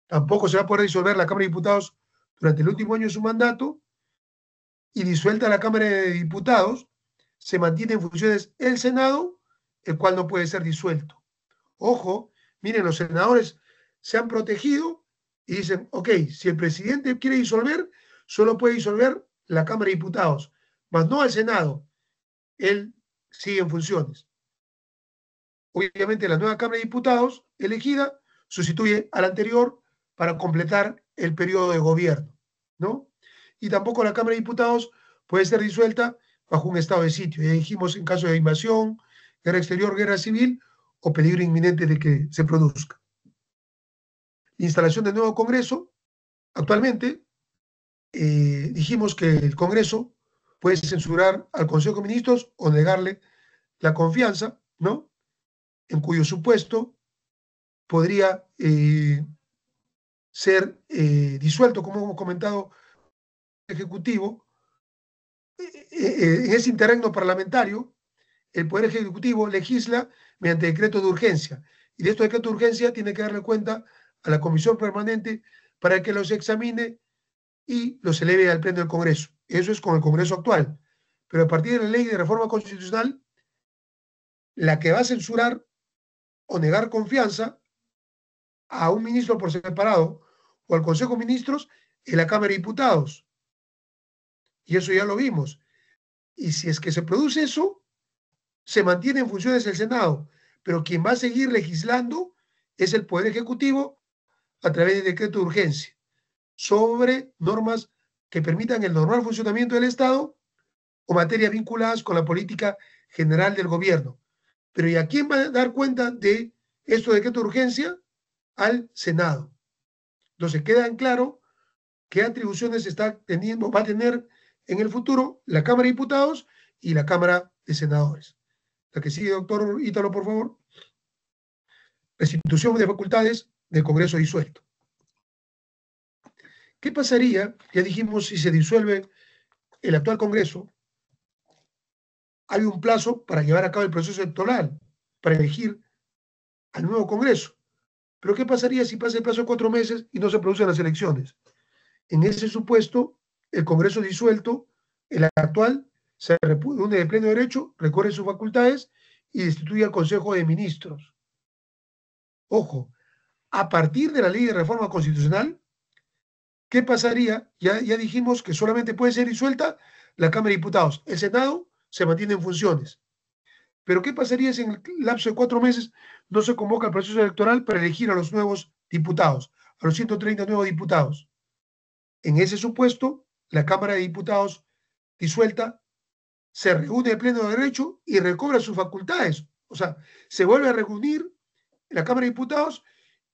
Tampoco se va a poder disolver la Cámara de Diputados durante el último año de su mandato, y disuelta la Cámara de Diputados, se mantiene en funciones el Senado, el cual no puede ser disuelto. Ojo, miren, los senadores se han protegido y dicen, ok, si el presidente quiere disolver, solo puede disolver la Cámara de Diputados, más no al Senado. Él sigue en funciones. Obviamente la nueva Cámara de Diputados elegida sustituye a la anterior para completar el periodo de gobierno, ¿no? Y tampoco la Cámara de Diputados puede ser disuelta bajo un estado de sitio. Ya dijimos, en caso de invasión, guerra exterior, guerra civil o peligro inminente de que se produzca. La instalación del nuevo Congreso Actualmente dijimos que el Congreso puede censurar al Consejo de Ministros o negarle la confianza, ¿no? En cuyo supuesto podría ser disuelto, como hemos comentado, el Ejecutivo. En ese interregno parlamentario, el Poder Ejecutivo legisla mediante decreto de urgencia. Y de estos decretos de urgencia tiene que darle cuenta a la Comisión Permanente para que los examine y los eleve al Pleno del Congreso. Eso es con el Congreso actual. Pero a partir de la ley de reforma constitucional, la que va a censurar o negar confianza a un ministro por separado o al Consejo de Ministros es la Cámara de Diputados. Y eso ya lo vimos. Y si es que se produce eso, se mantiene en funciones el Senado, pero quien va a seguir legislando es el Poder Ejecutivo a través de decreto de urgencia sobre normas que permitan el normal funcionamiento del Estado o materias vinculadas con la política general del gobierno. Pero ¿y a quién va a dar cuenta de estos decretos de urgencia? Al Senado. Entonces queda en claro qué atribuciones está teniendo, va a tener en el futuro la Cámara de Diputados y la Cámara de Senadores. La que sigue, doctor Ítalo, por favor. Restitución de facultades del Congreso disuelto. ¿Qué pasaría? Ya dijimos, si se disuelve el actual Congreso, hay un plazo para llevar a cabo el proceso electoral, para elegir al nuevo Congreso. Pero ¿qué pasaría si pasa el plazo de 4 meses y no se producen las elecciones? En ese supuesto, el Congreso disuelto, el actual, se reúne de pleno derecho, recorre sus facultades y destituye al Consejo de Ministros. Ojo, a partir de la ley de reforma constitucional, ¿qué pasaría? Ya dijimos que solamente puede ser disuelta la Cámara de Diputados. El Senado se mantiene en funciones. Pero ¿qué pasaría si en el lapso de 4 meses no se convoca el proceso electoral para elegir a los nuevos diputados, a los 130 nuevos diputados? En ese supuesto, la Cámara de Diputados disuelta se reúne de pleno derecho y recobra sus facultades. O sea, se vuelve a reunir la Cámara de Diputados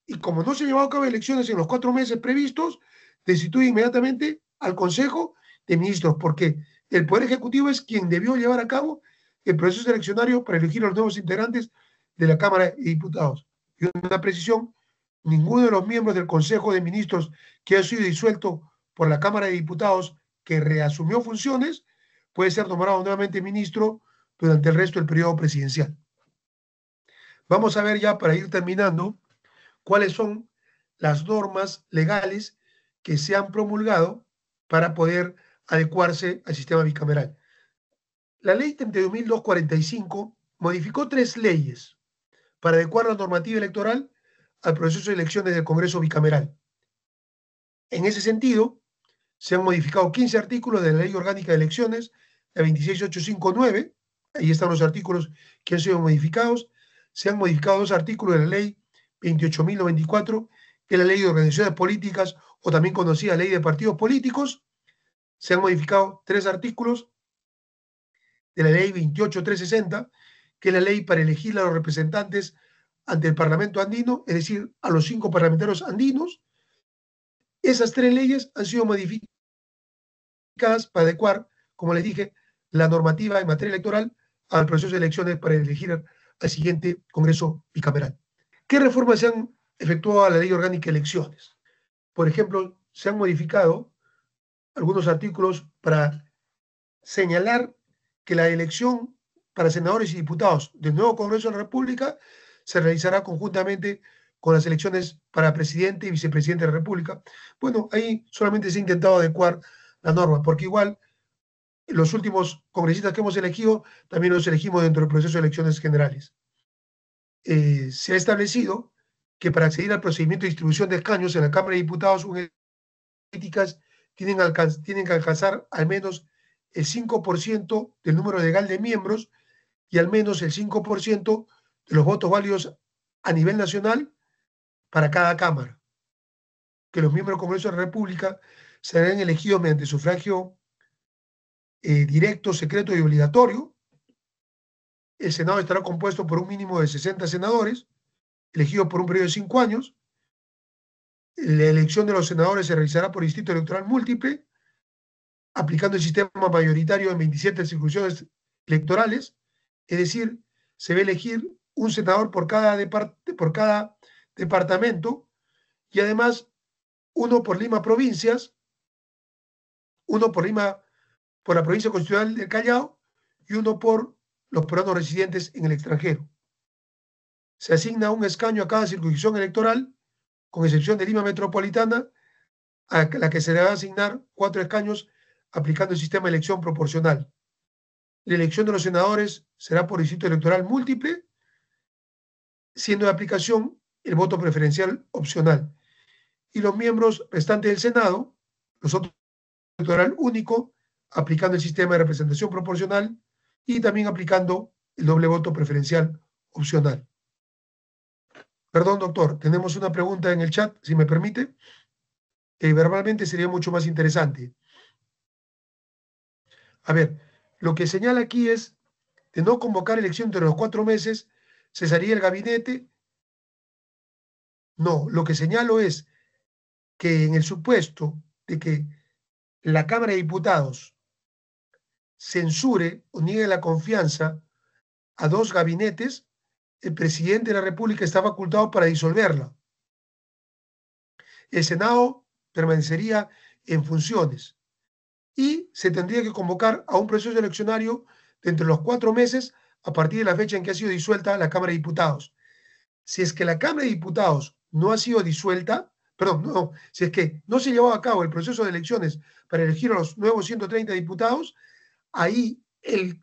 y como no se han llevado a cabo elecciones en los 4 meses previstos, destituye inmediatamente al Consejo de Ministros, porque el Poder Ejecutivo es quien debió llevar a cabo el proceso eleccionario para elegir a los nuevos integrantes de la Cámara de Diputados. Y una precisión, ninguno de los miembros del Consejo de Ministros que ha sido disuelto por la Cámara de Diputados, que reasumió funciones, puede ser nombrado nuevamente ministro durante el resto del periodo presidencial. Vamos a ver ya, para ir terminando, cuáles son las normas legales que se han promulgado para poder adecuarse al sistema bicameral. La ley 32.245 modificó 3 leyes para adecuar la normativa electoral al proceso de elecciones del Congreso bicameral. En ese sentido, se han modificado 15 artículos de la Ley Orgánica de Elecciones, la 26859, ahí están los artículos que han sido modificados. Se han modificado 2 artículos de la Ley 28.094, que es la Ley de Organizaciones Políticas, o también conocida Ley de Partidos Políticos. Se han modificado 3 artículos de la Ley 28.360, que es la ley para elegir a los representantes ante el Parlamento andino, es decir, a los 5 parlamentarios andinos. Esas 3 leyes han sido modificadas para adecuar, como les dije, la normativa en materia electoral al proceso de elecciones para elegir al siguiente Congreso bicameral. ¿Qué reformas se han efectuado a la Ley Orgánica de Elecciones? Por ejemplo, se han modificado algunos artículos para señalar que la elección para senadores y diputados del nuevo Congreso de la República se realizará conjuntamente con las elecciones para presidente y vicepresidente de la República. Bueno, ahí solamente se ha intentado adecuar la norma, porque igual los últimos congresistas que hemos elegido también los elegimos dentro del proceso de elecciones generales. Se ha establecido que para acceder al procedimiento de distribución de escaños en la Cámara de Diputados, unas políticas tienen que alcanzar al menos el 5% del número legal de miembros y al menos el 5% de los votos válidos a nivel nacional para cada Cámara. Que los miembros del Congreso de la República serán elegidos mediante sufragio directo, secreto y obligatorio. El Senado estará compuesto por un mínimo de 60 senadores, elegidos por un periodo de 5 años. La elección de los senadores se realizará por distrito electoral múltiple, aplicando el sistema mayoritario en 27 circunscripciones electorales, es decir, se va a elegir un senador por cada departamento y además uno por Lima provincias, uno por la provincia constitucional del Callao y uno por los peruanos residentes en el extranjero. Se asigna un escaño a cada circunscripción electoral, con excepción de Lima Metropolitana, a la que se le va a asignar 4 escaños aplicando el sistema de elección proporcional. La elección de los senadores será por distrito electoral múltiple, siendo de aplicación el voto preferencial opcional. Y los miembros restantes del Senado, los otros electoral único, aplicando el sistema de representación proporcional y también aplicando el doble voto preferencial opcional. Perdón, doctor, tenemos una pregunta en el chat, si me permite. Verbalmente sería mucho más interesante. A ver, lo que señala aquí es de no convocar elección entre los 4 meses, cesaría el gabinete. No, lo que señalo es que en el supuesto de que la Cámara de Diputados censure o niegue la confianza a 2 gabinetes, el presidente de la República está facultado para disolverla. El Senado permanecería en funciones y se tendría que convocar a un proceso eleccionario de entre los 4 meses a partir de la fecha en que ha sido disuelta la Cámara de Diputados. Si es que la Cámara de Diputados no ha sido disuelta, perdón, no, si es que no se llevó a cabo el proceso de elecciones para elegir a los nuevos 130 diputados, ahí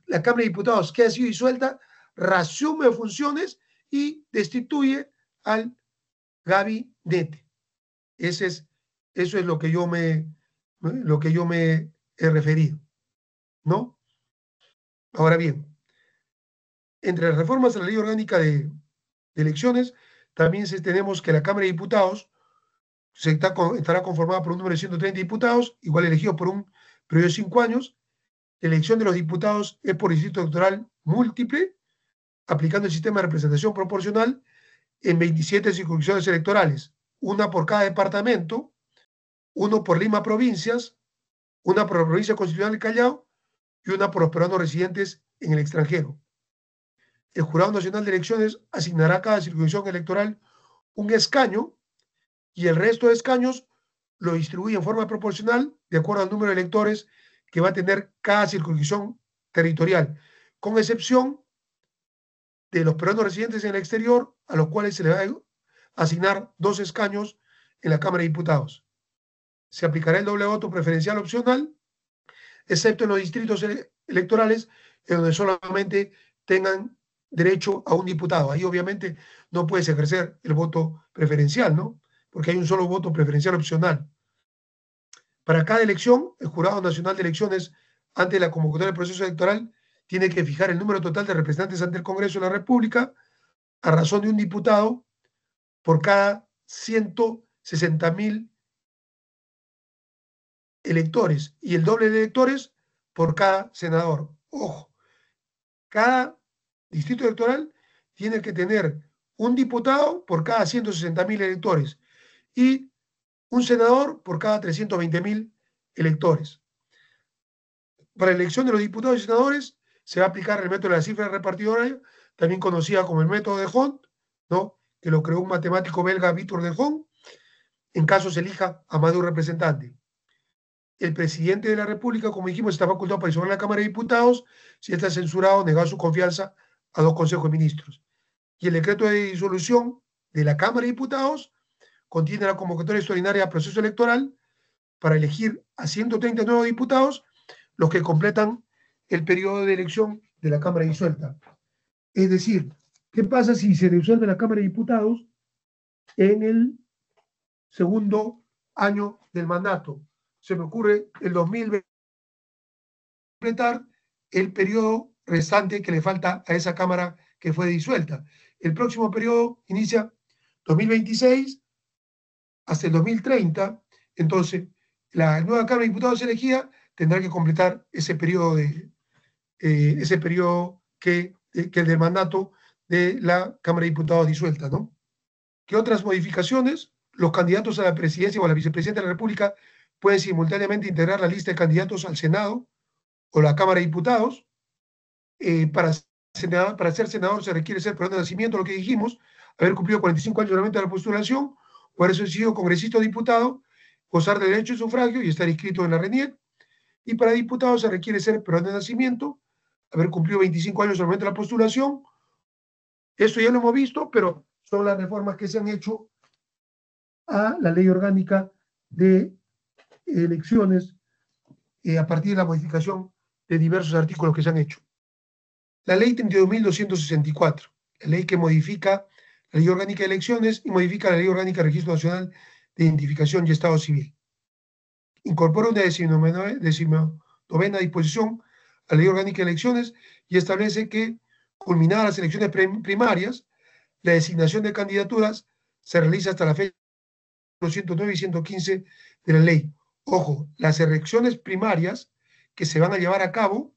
la Cámara de Diputados que ha sido disuelta reasume funciones y destituye al gabinete. Eso es lo que yo me he referido, ¿no? Ahora bien, entre las reformas a la ley orgánica de elecciones, también tenemos que la Cámara de Diputados estará conformada por un número de 130 diputados, igual elegidos por un periodo de 5 años. La elección de los diputados es por distrito electoral múltiple, aplicando el sistema de representación proporcional en 27 circunscripciones electorales, una por cada departamento, uno por Lima provincias, una por la provincia constitucional del Callao y una por los peruanos residentes en el extranjero. El Jurado Nacional de Elecciones asignará a cada circunscripción electoral un escaño y el resto de escaños lo distribuye en forma proporcional de acuerdo al número de electores que va a tener cada circunscripción territorial, con excepción de los peruanos residentes en el exterior, a los cuales se les va a asignar 2 escaños en la Cámara de Diputados. Se aplicará el doble voto preferencial opcional, excepto en los distritos electorales en donde solamente tengan derecho a un diputado. Ahí obviamente no puedes ejercer el voto preferencial, ¿no? Porque hay un solo voto preferencial opcional. Para cada elección, el Jurado Nacional de Elecciones, ante la convocatoria del proceso electoral, tiene que fijar el número total de representantes ante el Congreso de la República a razón de un diputado por cada 160.000 electores y el doble de electores por cada senador. Ojo, cada distrito electoral tiene que tener un diputado por cada 160.000 electores y un senador por cada 320.000 electores. Para la elección de los diputados y senadores se va a aplicar el método de la cifra repartidora, también conocida como el método de Hont, ¿no? Que lo creó un matemático belga, Victor de Hont, en caso se elija a más de un representante. El presidente de la República, como dijimos, está facultado para disolver la Cámara de Diputados si está censurado o negado su confianza a 2 consejos de ministros. Y el decreto de disolución de la Cámara de Diputados contiene la convocatoria extraordinaria a proceso electoral para elegir a 130 nuevos diputados, los que completan el periodo de elección de la Cámara disuelta. Es decir, ¿qué pasa si se disuelve la Cámara de Diputados en el segundo año del mandato? Se me ocurre el 2020 completar el periodo restante que le falta a esa Cámara que fue disuelta. El próximo periodo inicia 2026 hasta el 2030, entonces la nueva Cámara de Diputados elegida tendrá que completar ese periodo que es del mandato de la Cámara de Diputados disuelta, ¿no? ¿Qué otras modificaciones? los candidatos a la presidencia o a la vicepresidencia de la República pueden simultáneamente integrar la lista de candidatos al Senado o la Cámara de Diputados. Para ser senador se requiere ser peruano de nacimiento, lo que dijimos, haber cumplido 45 años realmente de la postulación, o haber sido congresista o diputado, gozar de derecho de sufragio y estar inscrito en la RENIEC. Y para diputado se requiere ser peruano de nacimiento, haber cumplido 25 años realmente de la postulación. Esto ya lo hemos visto, pero son las reformas que se han hecho a la ley orgánica de elecciones a partir de la modificación de diversos artículos que se han hecho. La ley 32.264, la ley que modifica la ley orgánica de elecciones y modifica la ley orgánica del Registro Nacional de Identificación y Estado Civil. Incorpora una 19ª disposición a la ley orgánica de elecciones y establece que, culminadas las elecciones primarias, la designación de candidaturas se realiza hasta la fecha 109 y 115 de la ley. Ojo, las elecciones primarias que se van a llevar a cabo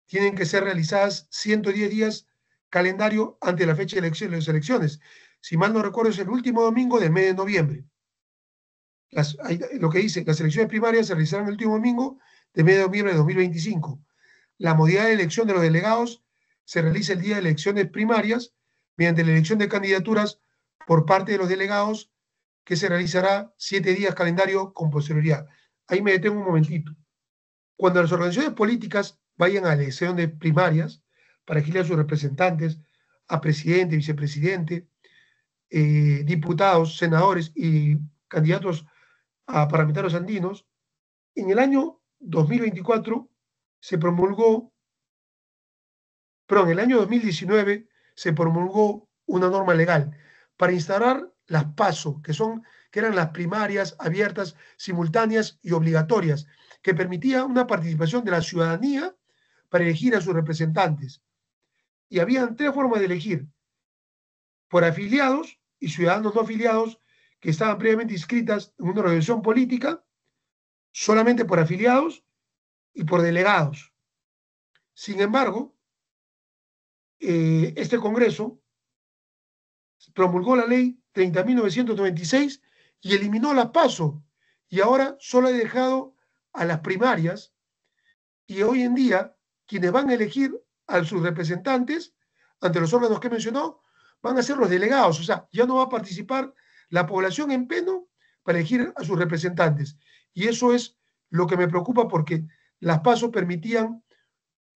tienen que ser realizadas 110 días calendario antes de la fecha de las elecciones. Si mal no recuerdo, es el último domingo del mes de noviembre. Lo que dice, las elecciones primarias se realizarán el último domingo del mes de noviembre de 2025. La modalidad de elección de los delegados se realiza el día de elecciones primarias mediante la elección de candidaturas por parte de los delegados, que se realizará 7 días calendario con posterioridad. Ahí me detengo un momentito. Cuando las organizaciones políticas vayan a elecciones primarias para elegir a sus representantes, a presidente, vicepresidente, diputados, senadores y candidatos a parlamentarios andinos, en el año 2024 se promulgó, perdón, en el año 2019 se promulgó una norma legal para instaurar las PASO, que eran las primarias abiertas, simultáneas y obligatorias, que permitía una participación de la ciudadanía para elegir a sus representantes. Y habían 3 formas de elegir: por afiliados y ciudadanos no afiliados que estaban previamente inscritas en una organización política, solamente por afiliados y por delegados. Sin embargo, este Congreso promulgó la ley 30.996 y eliminó la PASO, y ahora solo ha dejado a las primarias, y hoy en día quienes van a elegir a sus representantes ante los órganos que mencionó van a ser los delegados. O sea, ya no va a participar la población en pleno para elegir a sus representantes, y eso es lo que me preocupa, porque las PASO permitían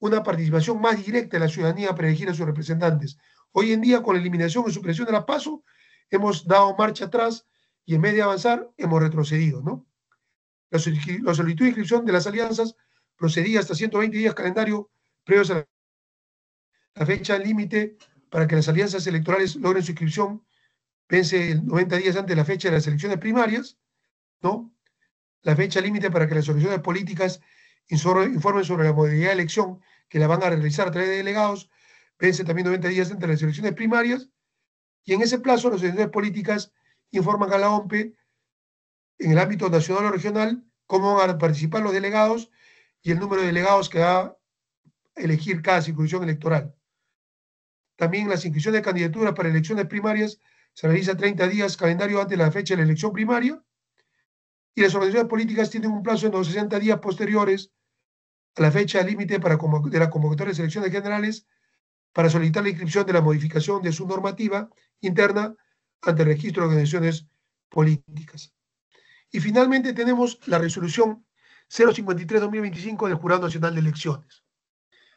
una participación más directa de la ciudadanía para elegir a sus representantes. Hoy en día, con la eliminación y supresión de las PASO, hemos dado marcha atrás y en vez de avanzar, hemos retrocedido, ¿no? La solicitud de inscripción de las alianzas procedía hasta 120 días calendario previos a la fecha límite para que las alianzas electorales logren su inscripción, vence 90 días antes de la fecha de las elecciones primarias, ¿no? La fecha límite para que las organizaciones políticas informen sobre la modalidad de elección que la van a realizar a través de delegados, vence también 90 días antes de las elecciones primarias, y en ese plazo las organizaciones políticas informan a la OMPE en el ámbito nacional o regional cómo van a participar los delegados y el número de delegados que va a elegir cada circunscripción electoral. También las inscripciones de candidaturas para elecciones primarias se realiza 30 días calendario antes de la fecha de la elección primaria, y las organizaciones políticas tienen un plazo de los 60 días posteriores a la fecha límite de la convocatoria de elecciones generales para solicitar la inscripción de la modificación de su normativa interna ante el registro de organizaciones políticas. Y finalmente tenemos la resolución 053-2025 del Jurado Nacional de Elecciones,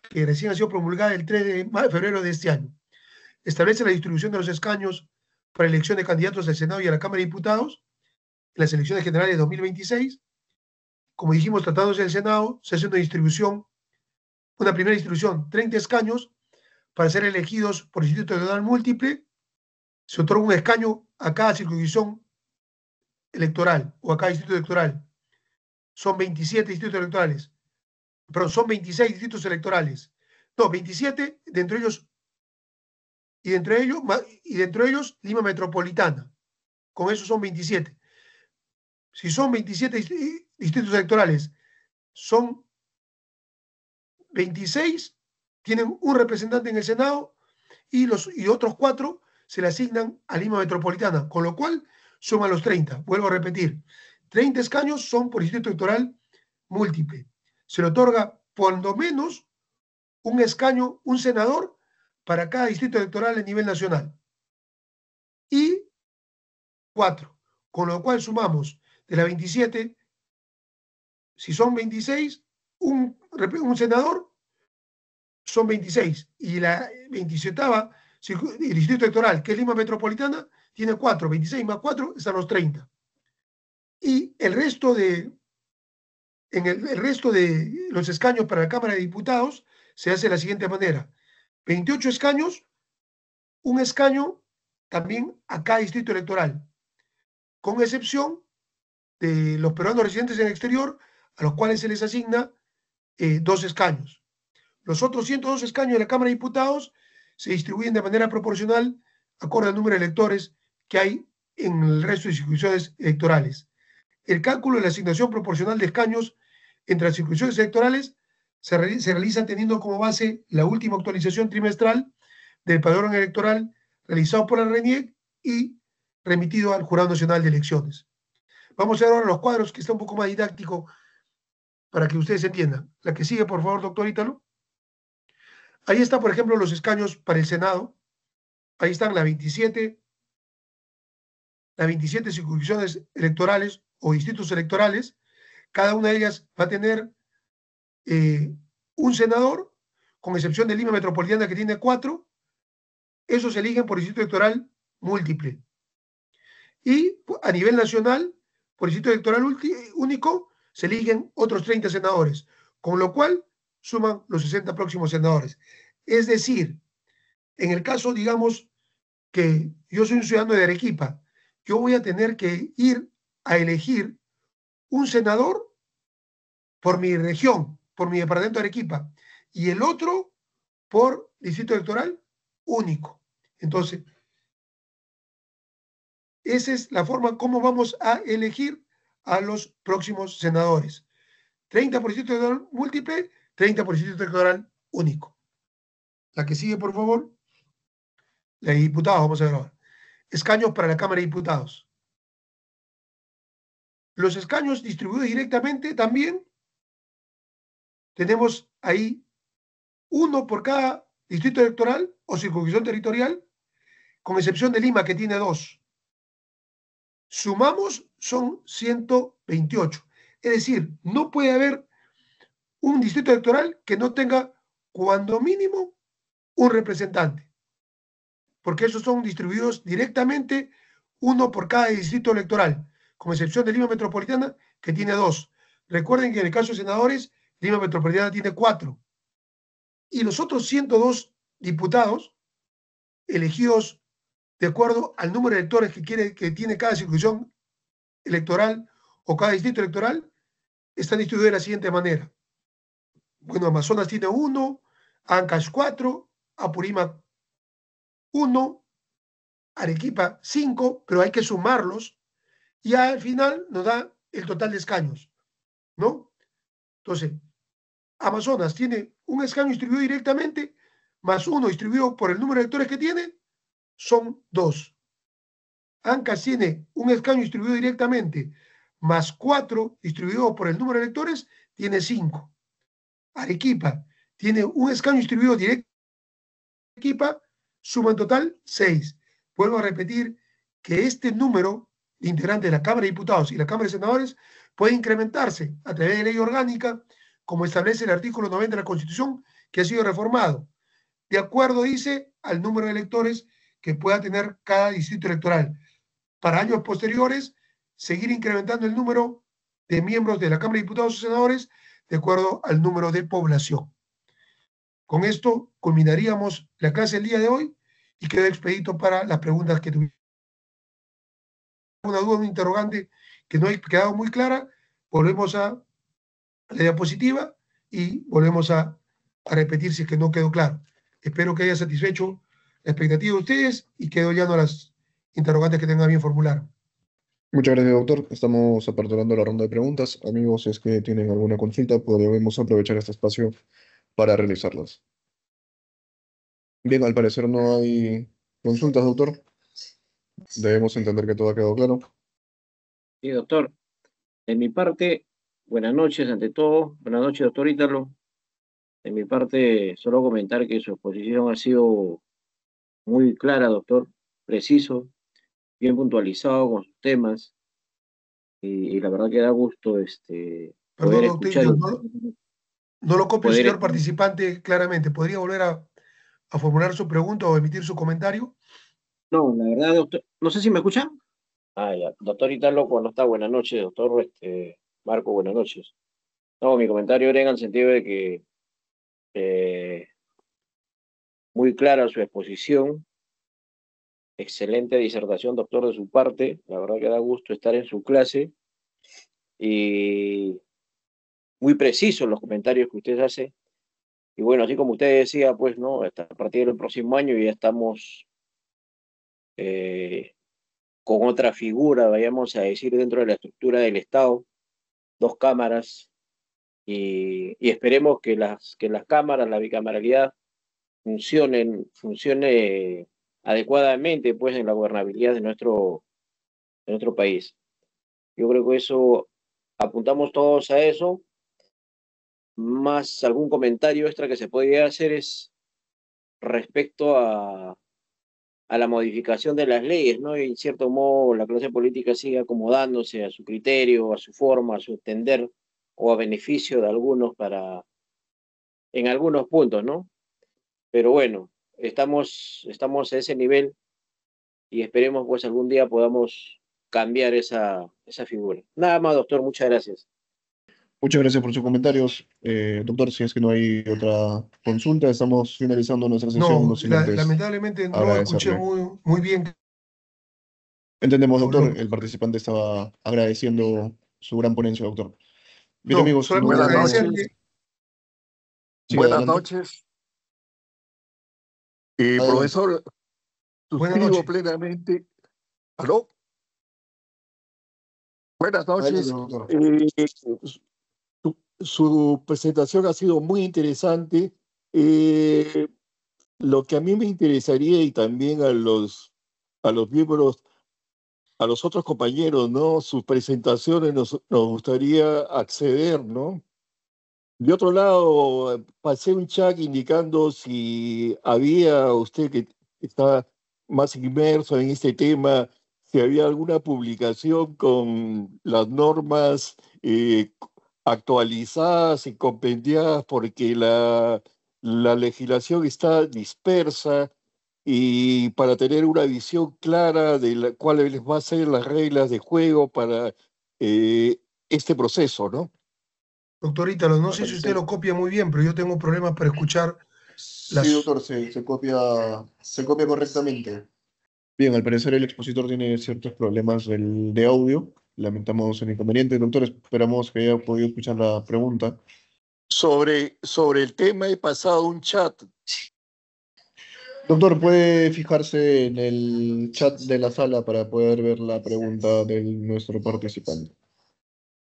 que recién ha sido promulgada el 3 de febrero de este año. Establece la distribución de los escaños para elección de candidatos al Senado y a la Cámara de Diputados en las elecciones generales de 2026. Como dijimos, tratándose del Senado, se hace una primera distribución, 30 escaños para ser elegidos por instituto electoral múltiple. Se otorga un escaño a cada circunscripción electoral o a cada distrito electoral. Son 27 distritos electorales, pero son 26 distritos electorales. No, 27, dentro de ellos Lima Metropolitana. Con eso son 27. Si son 27 distritos electorales, son 26, tienen un representante en el Senado, y otros 4 se le asignan a Lima Metropolitana, con lo cual suman los 30. Vuelvo a repetir, 30 escaños son por distrito electoral múltiple. Se le otorga por lo menos un escaño, un senador para cada distrito electoral a nivel nacional. Y 4, con lo cual sumamos de las 27, si son 26, un senador son 26. Y la 27ª el distrito electoral, que es Lima Metropolitana, tiene 4. 26 más 4 están los 30. Y el resto de el resto de los escaños para la Cámara de Diputados se hace de la siguiente manera: 28 escaños, un escaño también a cada distrito electoral, con excepción de los peruanos residentes en el exterior, a los cuales se les asigna 2 escaños. Los otros 102 escaños de la Cámara de Diputados se distribuyen de manera proporcional acorde al número de electores que hay en el resto de circunscripciones electorales. El cálculo de la asignación proporcional de escaños entre las circunscripciones electorales se realiza teniendo como base la última actualización trimestral del padrón electoral realizado por la RENIEC y remitido al Jurado Nacional de Elecciones. Vamos a ver ahora los cuadros, que está un poco más didáctico para que ustedes entiendan. La que sigue, por favor, doctor Ítalo. Ahí está, por ejemplo, los escaños para el Senado. Ahí están las 27 circunscripciones electorales o distritos electorales. Cada una de ellas va a tener un senador, con excepción de Lima Metropolitana, que tiene 4. Esos se eligen por distrito electoral múltiple. Y a nivel nacional, por distrito electoral único, se eligen otros 30 senadores, con lo cual suman los 60 próximos senadores. Es decir, en el caso, digamos, que yo soy un ciudadano de Arequipa, yo voy a tener que ir a elegir un senador por mi región, por mi departamento de Arequipa, y el otro por distrito electoral único. Entonces, esa es la forma como vamos a elegir a los próximos senadores. 30 por distrito electoral múltiple, 30 por distrito electoral único. La que sigue, por favor. La de diputados, vamos a ver ahora. Escaños para la Cámara de Diputados. Los escaños distribuidos directamente también tenemos ahí uno por cada distrito electoral o circunscripción territorial, con excepción de Lima, que tiene 2. Sumamos, son 128. Es decir, no puede haber un distrito electoral que no tenga cuando mínimo un representante, porque esos son distribuidos directamente, uno por cada distrito electoral, con excepción de Lima Metropolitana, que tiene 2. Recuerden que en el caso de senadores, Lima Metropolitana tiene 4. Y los otros 102 diputados, elegidos de acuerdo al número de electores que tiene cada circunscripción electoral o cada distrito electoral, están distribuidos de la siguiente manera. Bueno, Amazonas tiene 1, Ancash 4, Apurímac 1, Arequipa 5, pero hay que sumarlos y al final nos da el total de escaños, ¿no? Entonces, Amazonas tiene un escaño distribuido directamente, más 1 distribuido por el número de electores que tiene, son 2. Ancash tiene un escaño distribuido directamente, más 4 distribuido por el número de electores, tiene 5. Arequipa tiene un escaño distribuido directo. Arequipa suma en total 6. Vuelvo a repetir que este número de integrantes de la Cámara de Diputados y la Cámara de Senadores puede incrementarse a través de ley orgánica, como establece el artículo 90 de la Constitución, que ha sido reformado, de acuerdo, dice, al número de electores que pueda tener cada distrito electoral. Para años posteriores, seguir incrementando el número de miembros de la Cámara de Diputados y Senadores de acuerdo al número de población. Con esto culminaríamos la clase del día de hoy y quedo expedito para las preguntas que tuvieron. Una duda, un interrogante que no ha quedado muy clara, volvemos a la diapositiva y volvemos a repetir si es que no quedó claro. Espero que haya satisfecho la expectativa de ustedes y quedo llano a las interrogantes que tengan bien formular. Muchas gracias, doctor. Estamos aperturando la ronda de preguntas. Amigos, si es que tienen alguna consulta, podemos aprovechar este espacio para realizarlas. Bien, al parecer no hay consultas, doctor. Debemos entender que todo ha quedado claro. Sí, doctor. De mi parte, buenas noches ante todo. Buenas noches, doctor Ítalo. De mi parte, solo comentar que su exposición ha sido muy clara, doctor, preciso, bien puntualizado con sus temas y la verdad que da gusto Perdón, poder doctor, escuchar y no lo copio, poder... señor participante, claramente. ¿Podría volver a formular su pregunta o emitir su comentario? No, la verdad, doctor, no sé si me escuchan. Ah, ya. Doctor Ítalo, cuando está, buenas noches, doctor Marco, buenas noches. No, mi comentario era en el sentido de que eh, muy clara su exposición. Excelente disertación, doctor, de su parte. La verdad que da gusto estar en su clase y muy preciso en los comentarios que usted hace. Y bueno, así como usted decía, pues, ¿no? Hasta a partir del próximo año ya estamos eh, con otra figura, vayamos a decir, dentro de la estructura del Estado, dos cámaras, y esperemos que las cámaras, la bicameralidad, funcione adecuadamente, pues, en la gobernabilidad de nuestro país. Yo creo que eso, apuntamos todos a eso, más algún comentario extra que se podría hacer es respecto a la modificación de las leyes, ¿no? Y en cierto modo la clase política sigue acomodándose a su criterio, a su forma, a su entender o a beneficio de algunos en algunos puntos, ¿no? Pero bueno, estamos a ese nivel y esperemos pues algún día podamos cambiar esa figura. Nada más, doctor, muchas gracias. Muchas gracias por sus comentarios. Doctor, si es que no hay otra consulta, estamos finalizando nuestra sesión, no No, sin antes lamentablemente no escuché agradecerle. muy bien. Entendemos, doctor, Lo- el participante estaba agradeciendo su gran ponencia, doctor. Bien, no, amigos, solamente Buenas no... noches, agradecerle. Sigue buenas adelante. noches. Adelante. Profesor, Buenas suscribo noches. plenamente. ¿Aló? Buenas Adelante, noches. doctor. Su presentación ha sido muy interesante. Eh, lo que a mí me interesaría y también a los miembros, a los otros compañeros, ¿no? Sus presentaciones nos gustaría acceder, ¿no? De otro lado, pasé un chat indicando si había usted que está más inmerso en este tema, si había alguna publicación con las normas actualizadas y compendiadas, porque la legislación está dispersa y para tener una visión clara de cuáles van a ser las reglas de juego para este proceso, ¿no? Doctor Ítalo, no Me sé si usted parece. lo copia muy bien, pero yo tengo problemas para escuchar Sí, las... doctor, se copia correctamente. Bien, al parecer el expositor tiene ciertos problemas de audio. Lamentamos el inconveniente. Doctor, esperamos que haya podido escuchar la pregunta. Sobre el tema he pasado un chat. Doctor, ¿puede fijarse en el chat de la sala para poder ver la pregunta de nuestro participante?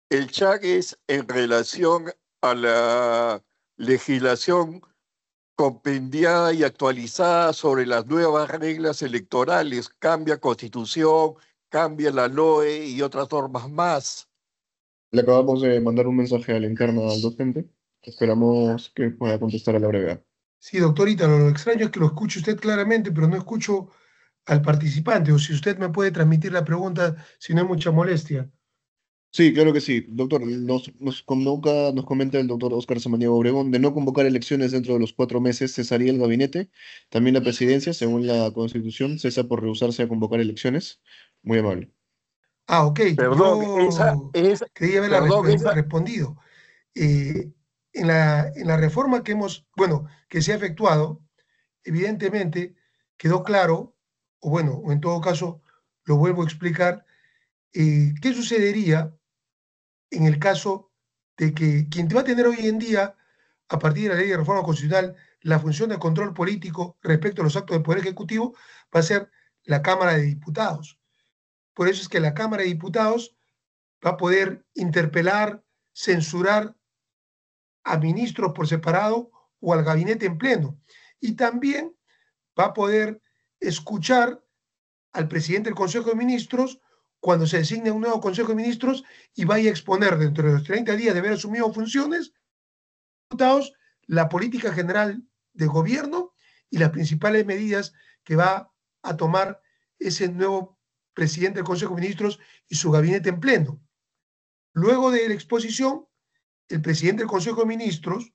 El chat es en relación a la legislación compendiada y actualizada sobre las nuevas reglas electorales. Cambia constitución, cambia la LOE y otras normas más. Le acabamos de mandar un mensaje a la interna al docente. Esperamos que pueda contestar a la brevedad. Sí, doctor Ítalo, lo extraño es que lo escuche usted claramente, pero no escucho al participante, o si usted me puede transmitir la pregunta si no hay mucha molestia. Sí, claro que sí. Doctor, nos comenta el doctor Óscar Samaniego Obregón de no convocar elecciones dentro de los 4 meses, cesaría el gabinete. También la presidencia, según la Constitución, cesa por rehusarse a convocar elecciones. Muy amable. Ah, ok, Perdón, yo creía haberla perdón, respondido. Eh, en la reforma que bueno, que se ha efectuado, evidentemente quedó claro, o bueno, o en todo caso, lo vuelvo a explicar, qué sucedería en el caso de que quien va a tener hoy en día, a partir de la ley de reforma constitucional, la función de control político respecto a los actos del Poder Ejecutivo, va a ser la Cámara de Diputados. Por eso es que la Cámara de Diputados va a poder interpelar, censurar a ministros por separado o al gabinete en pleno. Y también va a poder escuchar al presidente del Consejo de Ministros cuando se designe un nuevo Consejo de Ministros y vaya a exponer dentro de los 30 días de haber asumido funciones, diputados, la política general de gobierno y las principales medidas que va a tomar ese nuevo presidente del Consejo de Ministros y su gabinete en pleno. Luego de la exposición, el presidente del Consejo de Ministros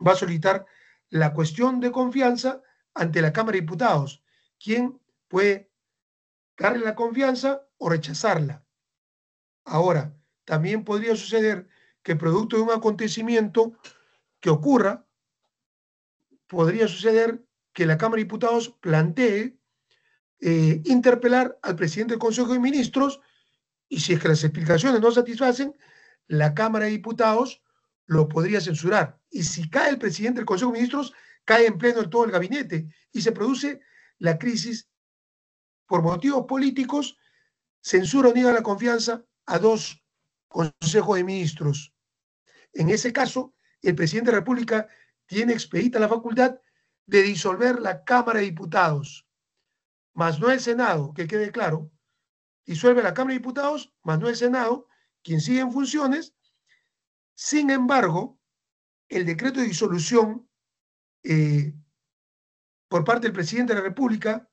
va a solicitar la cuestión de confianza ante la Cámara de Diputados, quien puede darle la confianza o rechazarla. Ahora, también podría suceder que producto de un acontecimiento que ocurra, podría suceder que la Cámara de Diputados plantee interpelar al presidente del Consejo de Ministros y si es que las explicaciones no satisfacen, la Cámara de Diputados lo podría censurar. Y si cae el presidente del Consejo de Ministros, cae en pleno en todo el gabinete y se produce la crisis por motivos políticos, censura o niega la confianza a dos consejos de ministros. En ese caso, el presidente de la República tiene expedita la facultad de disolver la Cámara de Diputados, más no el Senado, que quede claro, disuelve la Cámara de Diputados, más no el Senado, quien sigue en funciones. Sin embargo, el decreto de disolución por parte del presidente de la República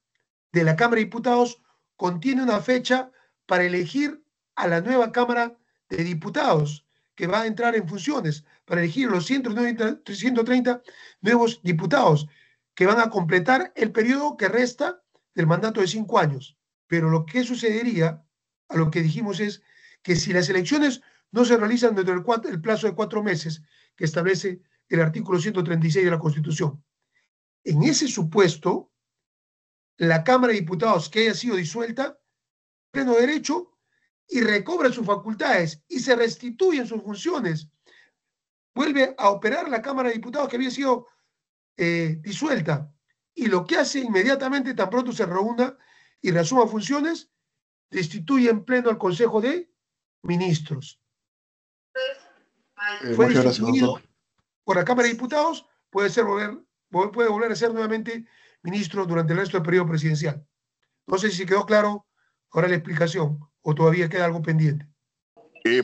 de la Cámara de Diputados contiene una fecha para elegir a la nueva Cámara de Diputados que va a entrar en funciones, para elegir los 130 nuevos diputados que van a completar el periodo que resta del mandato de 5 años. Pero lo que sucedería, a lo que dijimos es que si las elecciones no se realizan dentro del plazo de 4 meses que establece el artículo 136 de la Constitución, en ese supuesto, la Cámara de Diputados que haya sido disuelta, pleno derecho, y recobra sus facultades y se restituyen sus funciones. Vuelve a operar la Cámara de Diputados que había sido disuelta. Y lo que hace inmediatamente, tan pronto se reúna y reasuma funciones, destituye en pleno al Consejo de Ministros. Fue destituido por la Cámara de Diputados, puede volver a ser nuevamente ministro durante el resto del periodo presidencial. No sé si quedó claro ahora la explicación o todavía queda algo pendiente.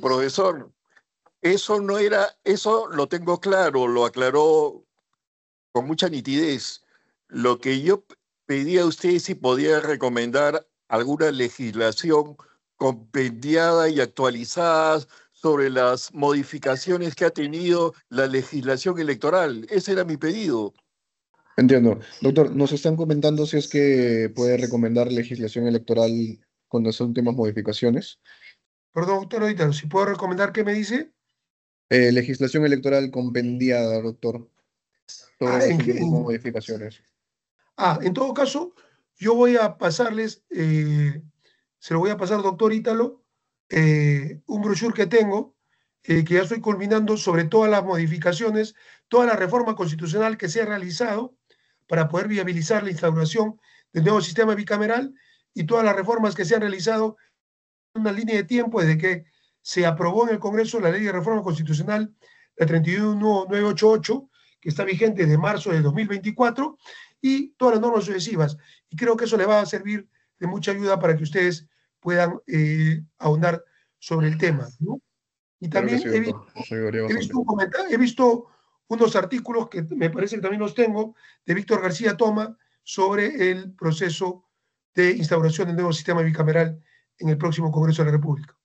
Profesor, eso no era, eso lo tengo claro, lo aclaró con mucha nitidez. Lo que yo pedía a usted si podía recomendar alguna legislación compendiada y actualizada sobre las modificaciones que ha tenido la legislación electoral. Ese era mi pedido. Entiendo. Doctor, nos están comentando si es que puede recomendar legislación electoral cuando son temas modificaciones. Perdón, doctor, ahorita, si puedo recomendar, ¿qué me dice? Legislación electoral compendiada, doctor, sobre las últimas modificaciones. En todo caso, yo voy a pasarles, se lo voy a pasar, doctor Ítalo, un brochure que tengo, que ya estoy culminando sobre todas las modificaciones, toda la reforma constitucional que se ha realizado para poder viabilizar la instauración del nuevo sistema bicameral y todas las reformas que se han realizado en una línea de tiempo desde que se aprobó en el Congreso la Ley de Reforma Constitucional, la 31988, que está vigente desde marzo de 2024, y todas las normas sucesivas. Y creo que eso le va a servir de mucha ayuda para que ustedes puedan ahondar sobre el tema, ¿no? Y también Claro que sí, he visto unos artículos que me parece que también los tengo, de Víctor García Toma, sobre el proceso de instauración del nuevo sistema bicameral en el próximo Congreso de la República.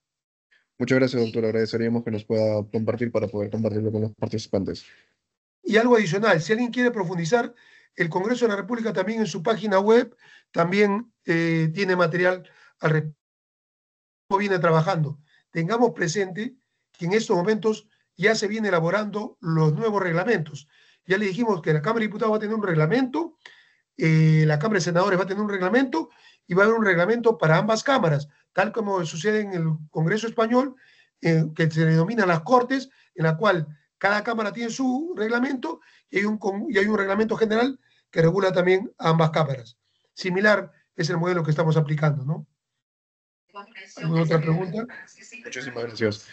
Muchas gracias, doctor. Agradeceríamos que nos pueda compartir para poder compartirlo con los participantes. Y algo adicional, si alguien quiere profundizar, el Congreso de la República también en su página web también tiene material al respecto, viene trabajando. Tengamos presente que en estos momentos ya se viene elaborando los nuevos reglamentos. Ya le dijimos que la Cámara de Diputados va a tener un reglamento, la Cámara de Senadores va a tener un reglamento y va a haber un reglamento para ambas cámaras, tal como sucede en el Congreso Español, que se denomina las Cortes, en la cual cada cámara tiene su reglamento y hay un reglamento general que regula también a ambas cámaras. Similar es el modelo que estamos aplicando, ¿no? ¿Alguna otra pregunta? Muchísimas gracias.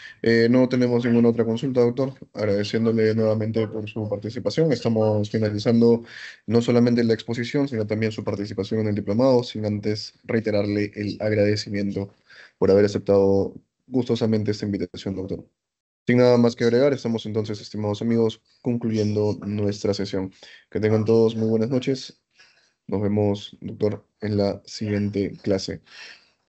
No tenemos ninguna otra consulta, doctor. Agradeciéndole nuevamente por su participación. Estamos finalizando no solamente la exposición, sino también su participación en el diplomado, sin antes reiterarle el agradecimiento por haber aceptado gustosamente esta invitación, doctor. Sin nada más que agregar, estamos entonces, estimados amigos, concluyendo nuestra sesión. Que tengan todos muy buenas noches. Nos vemos, doctor, en la siguiente clase.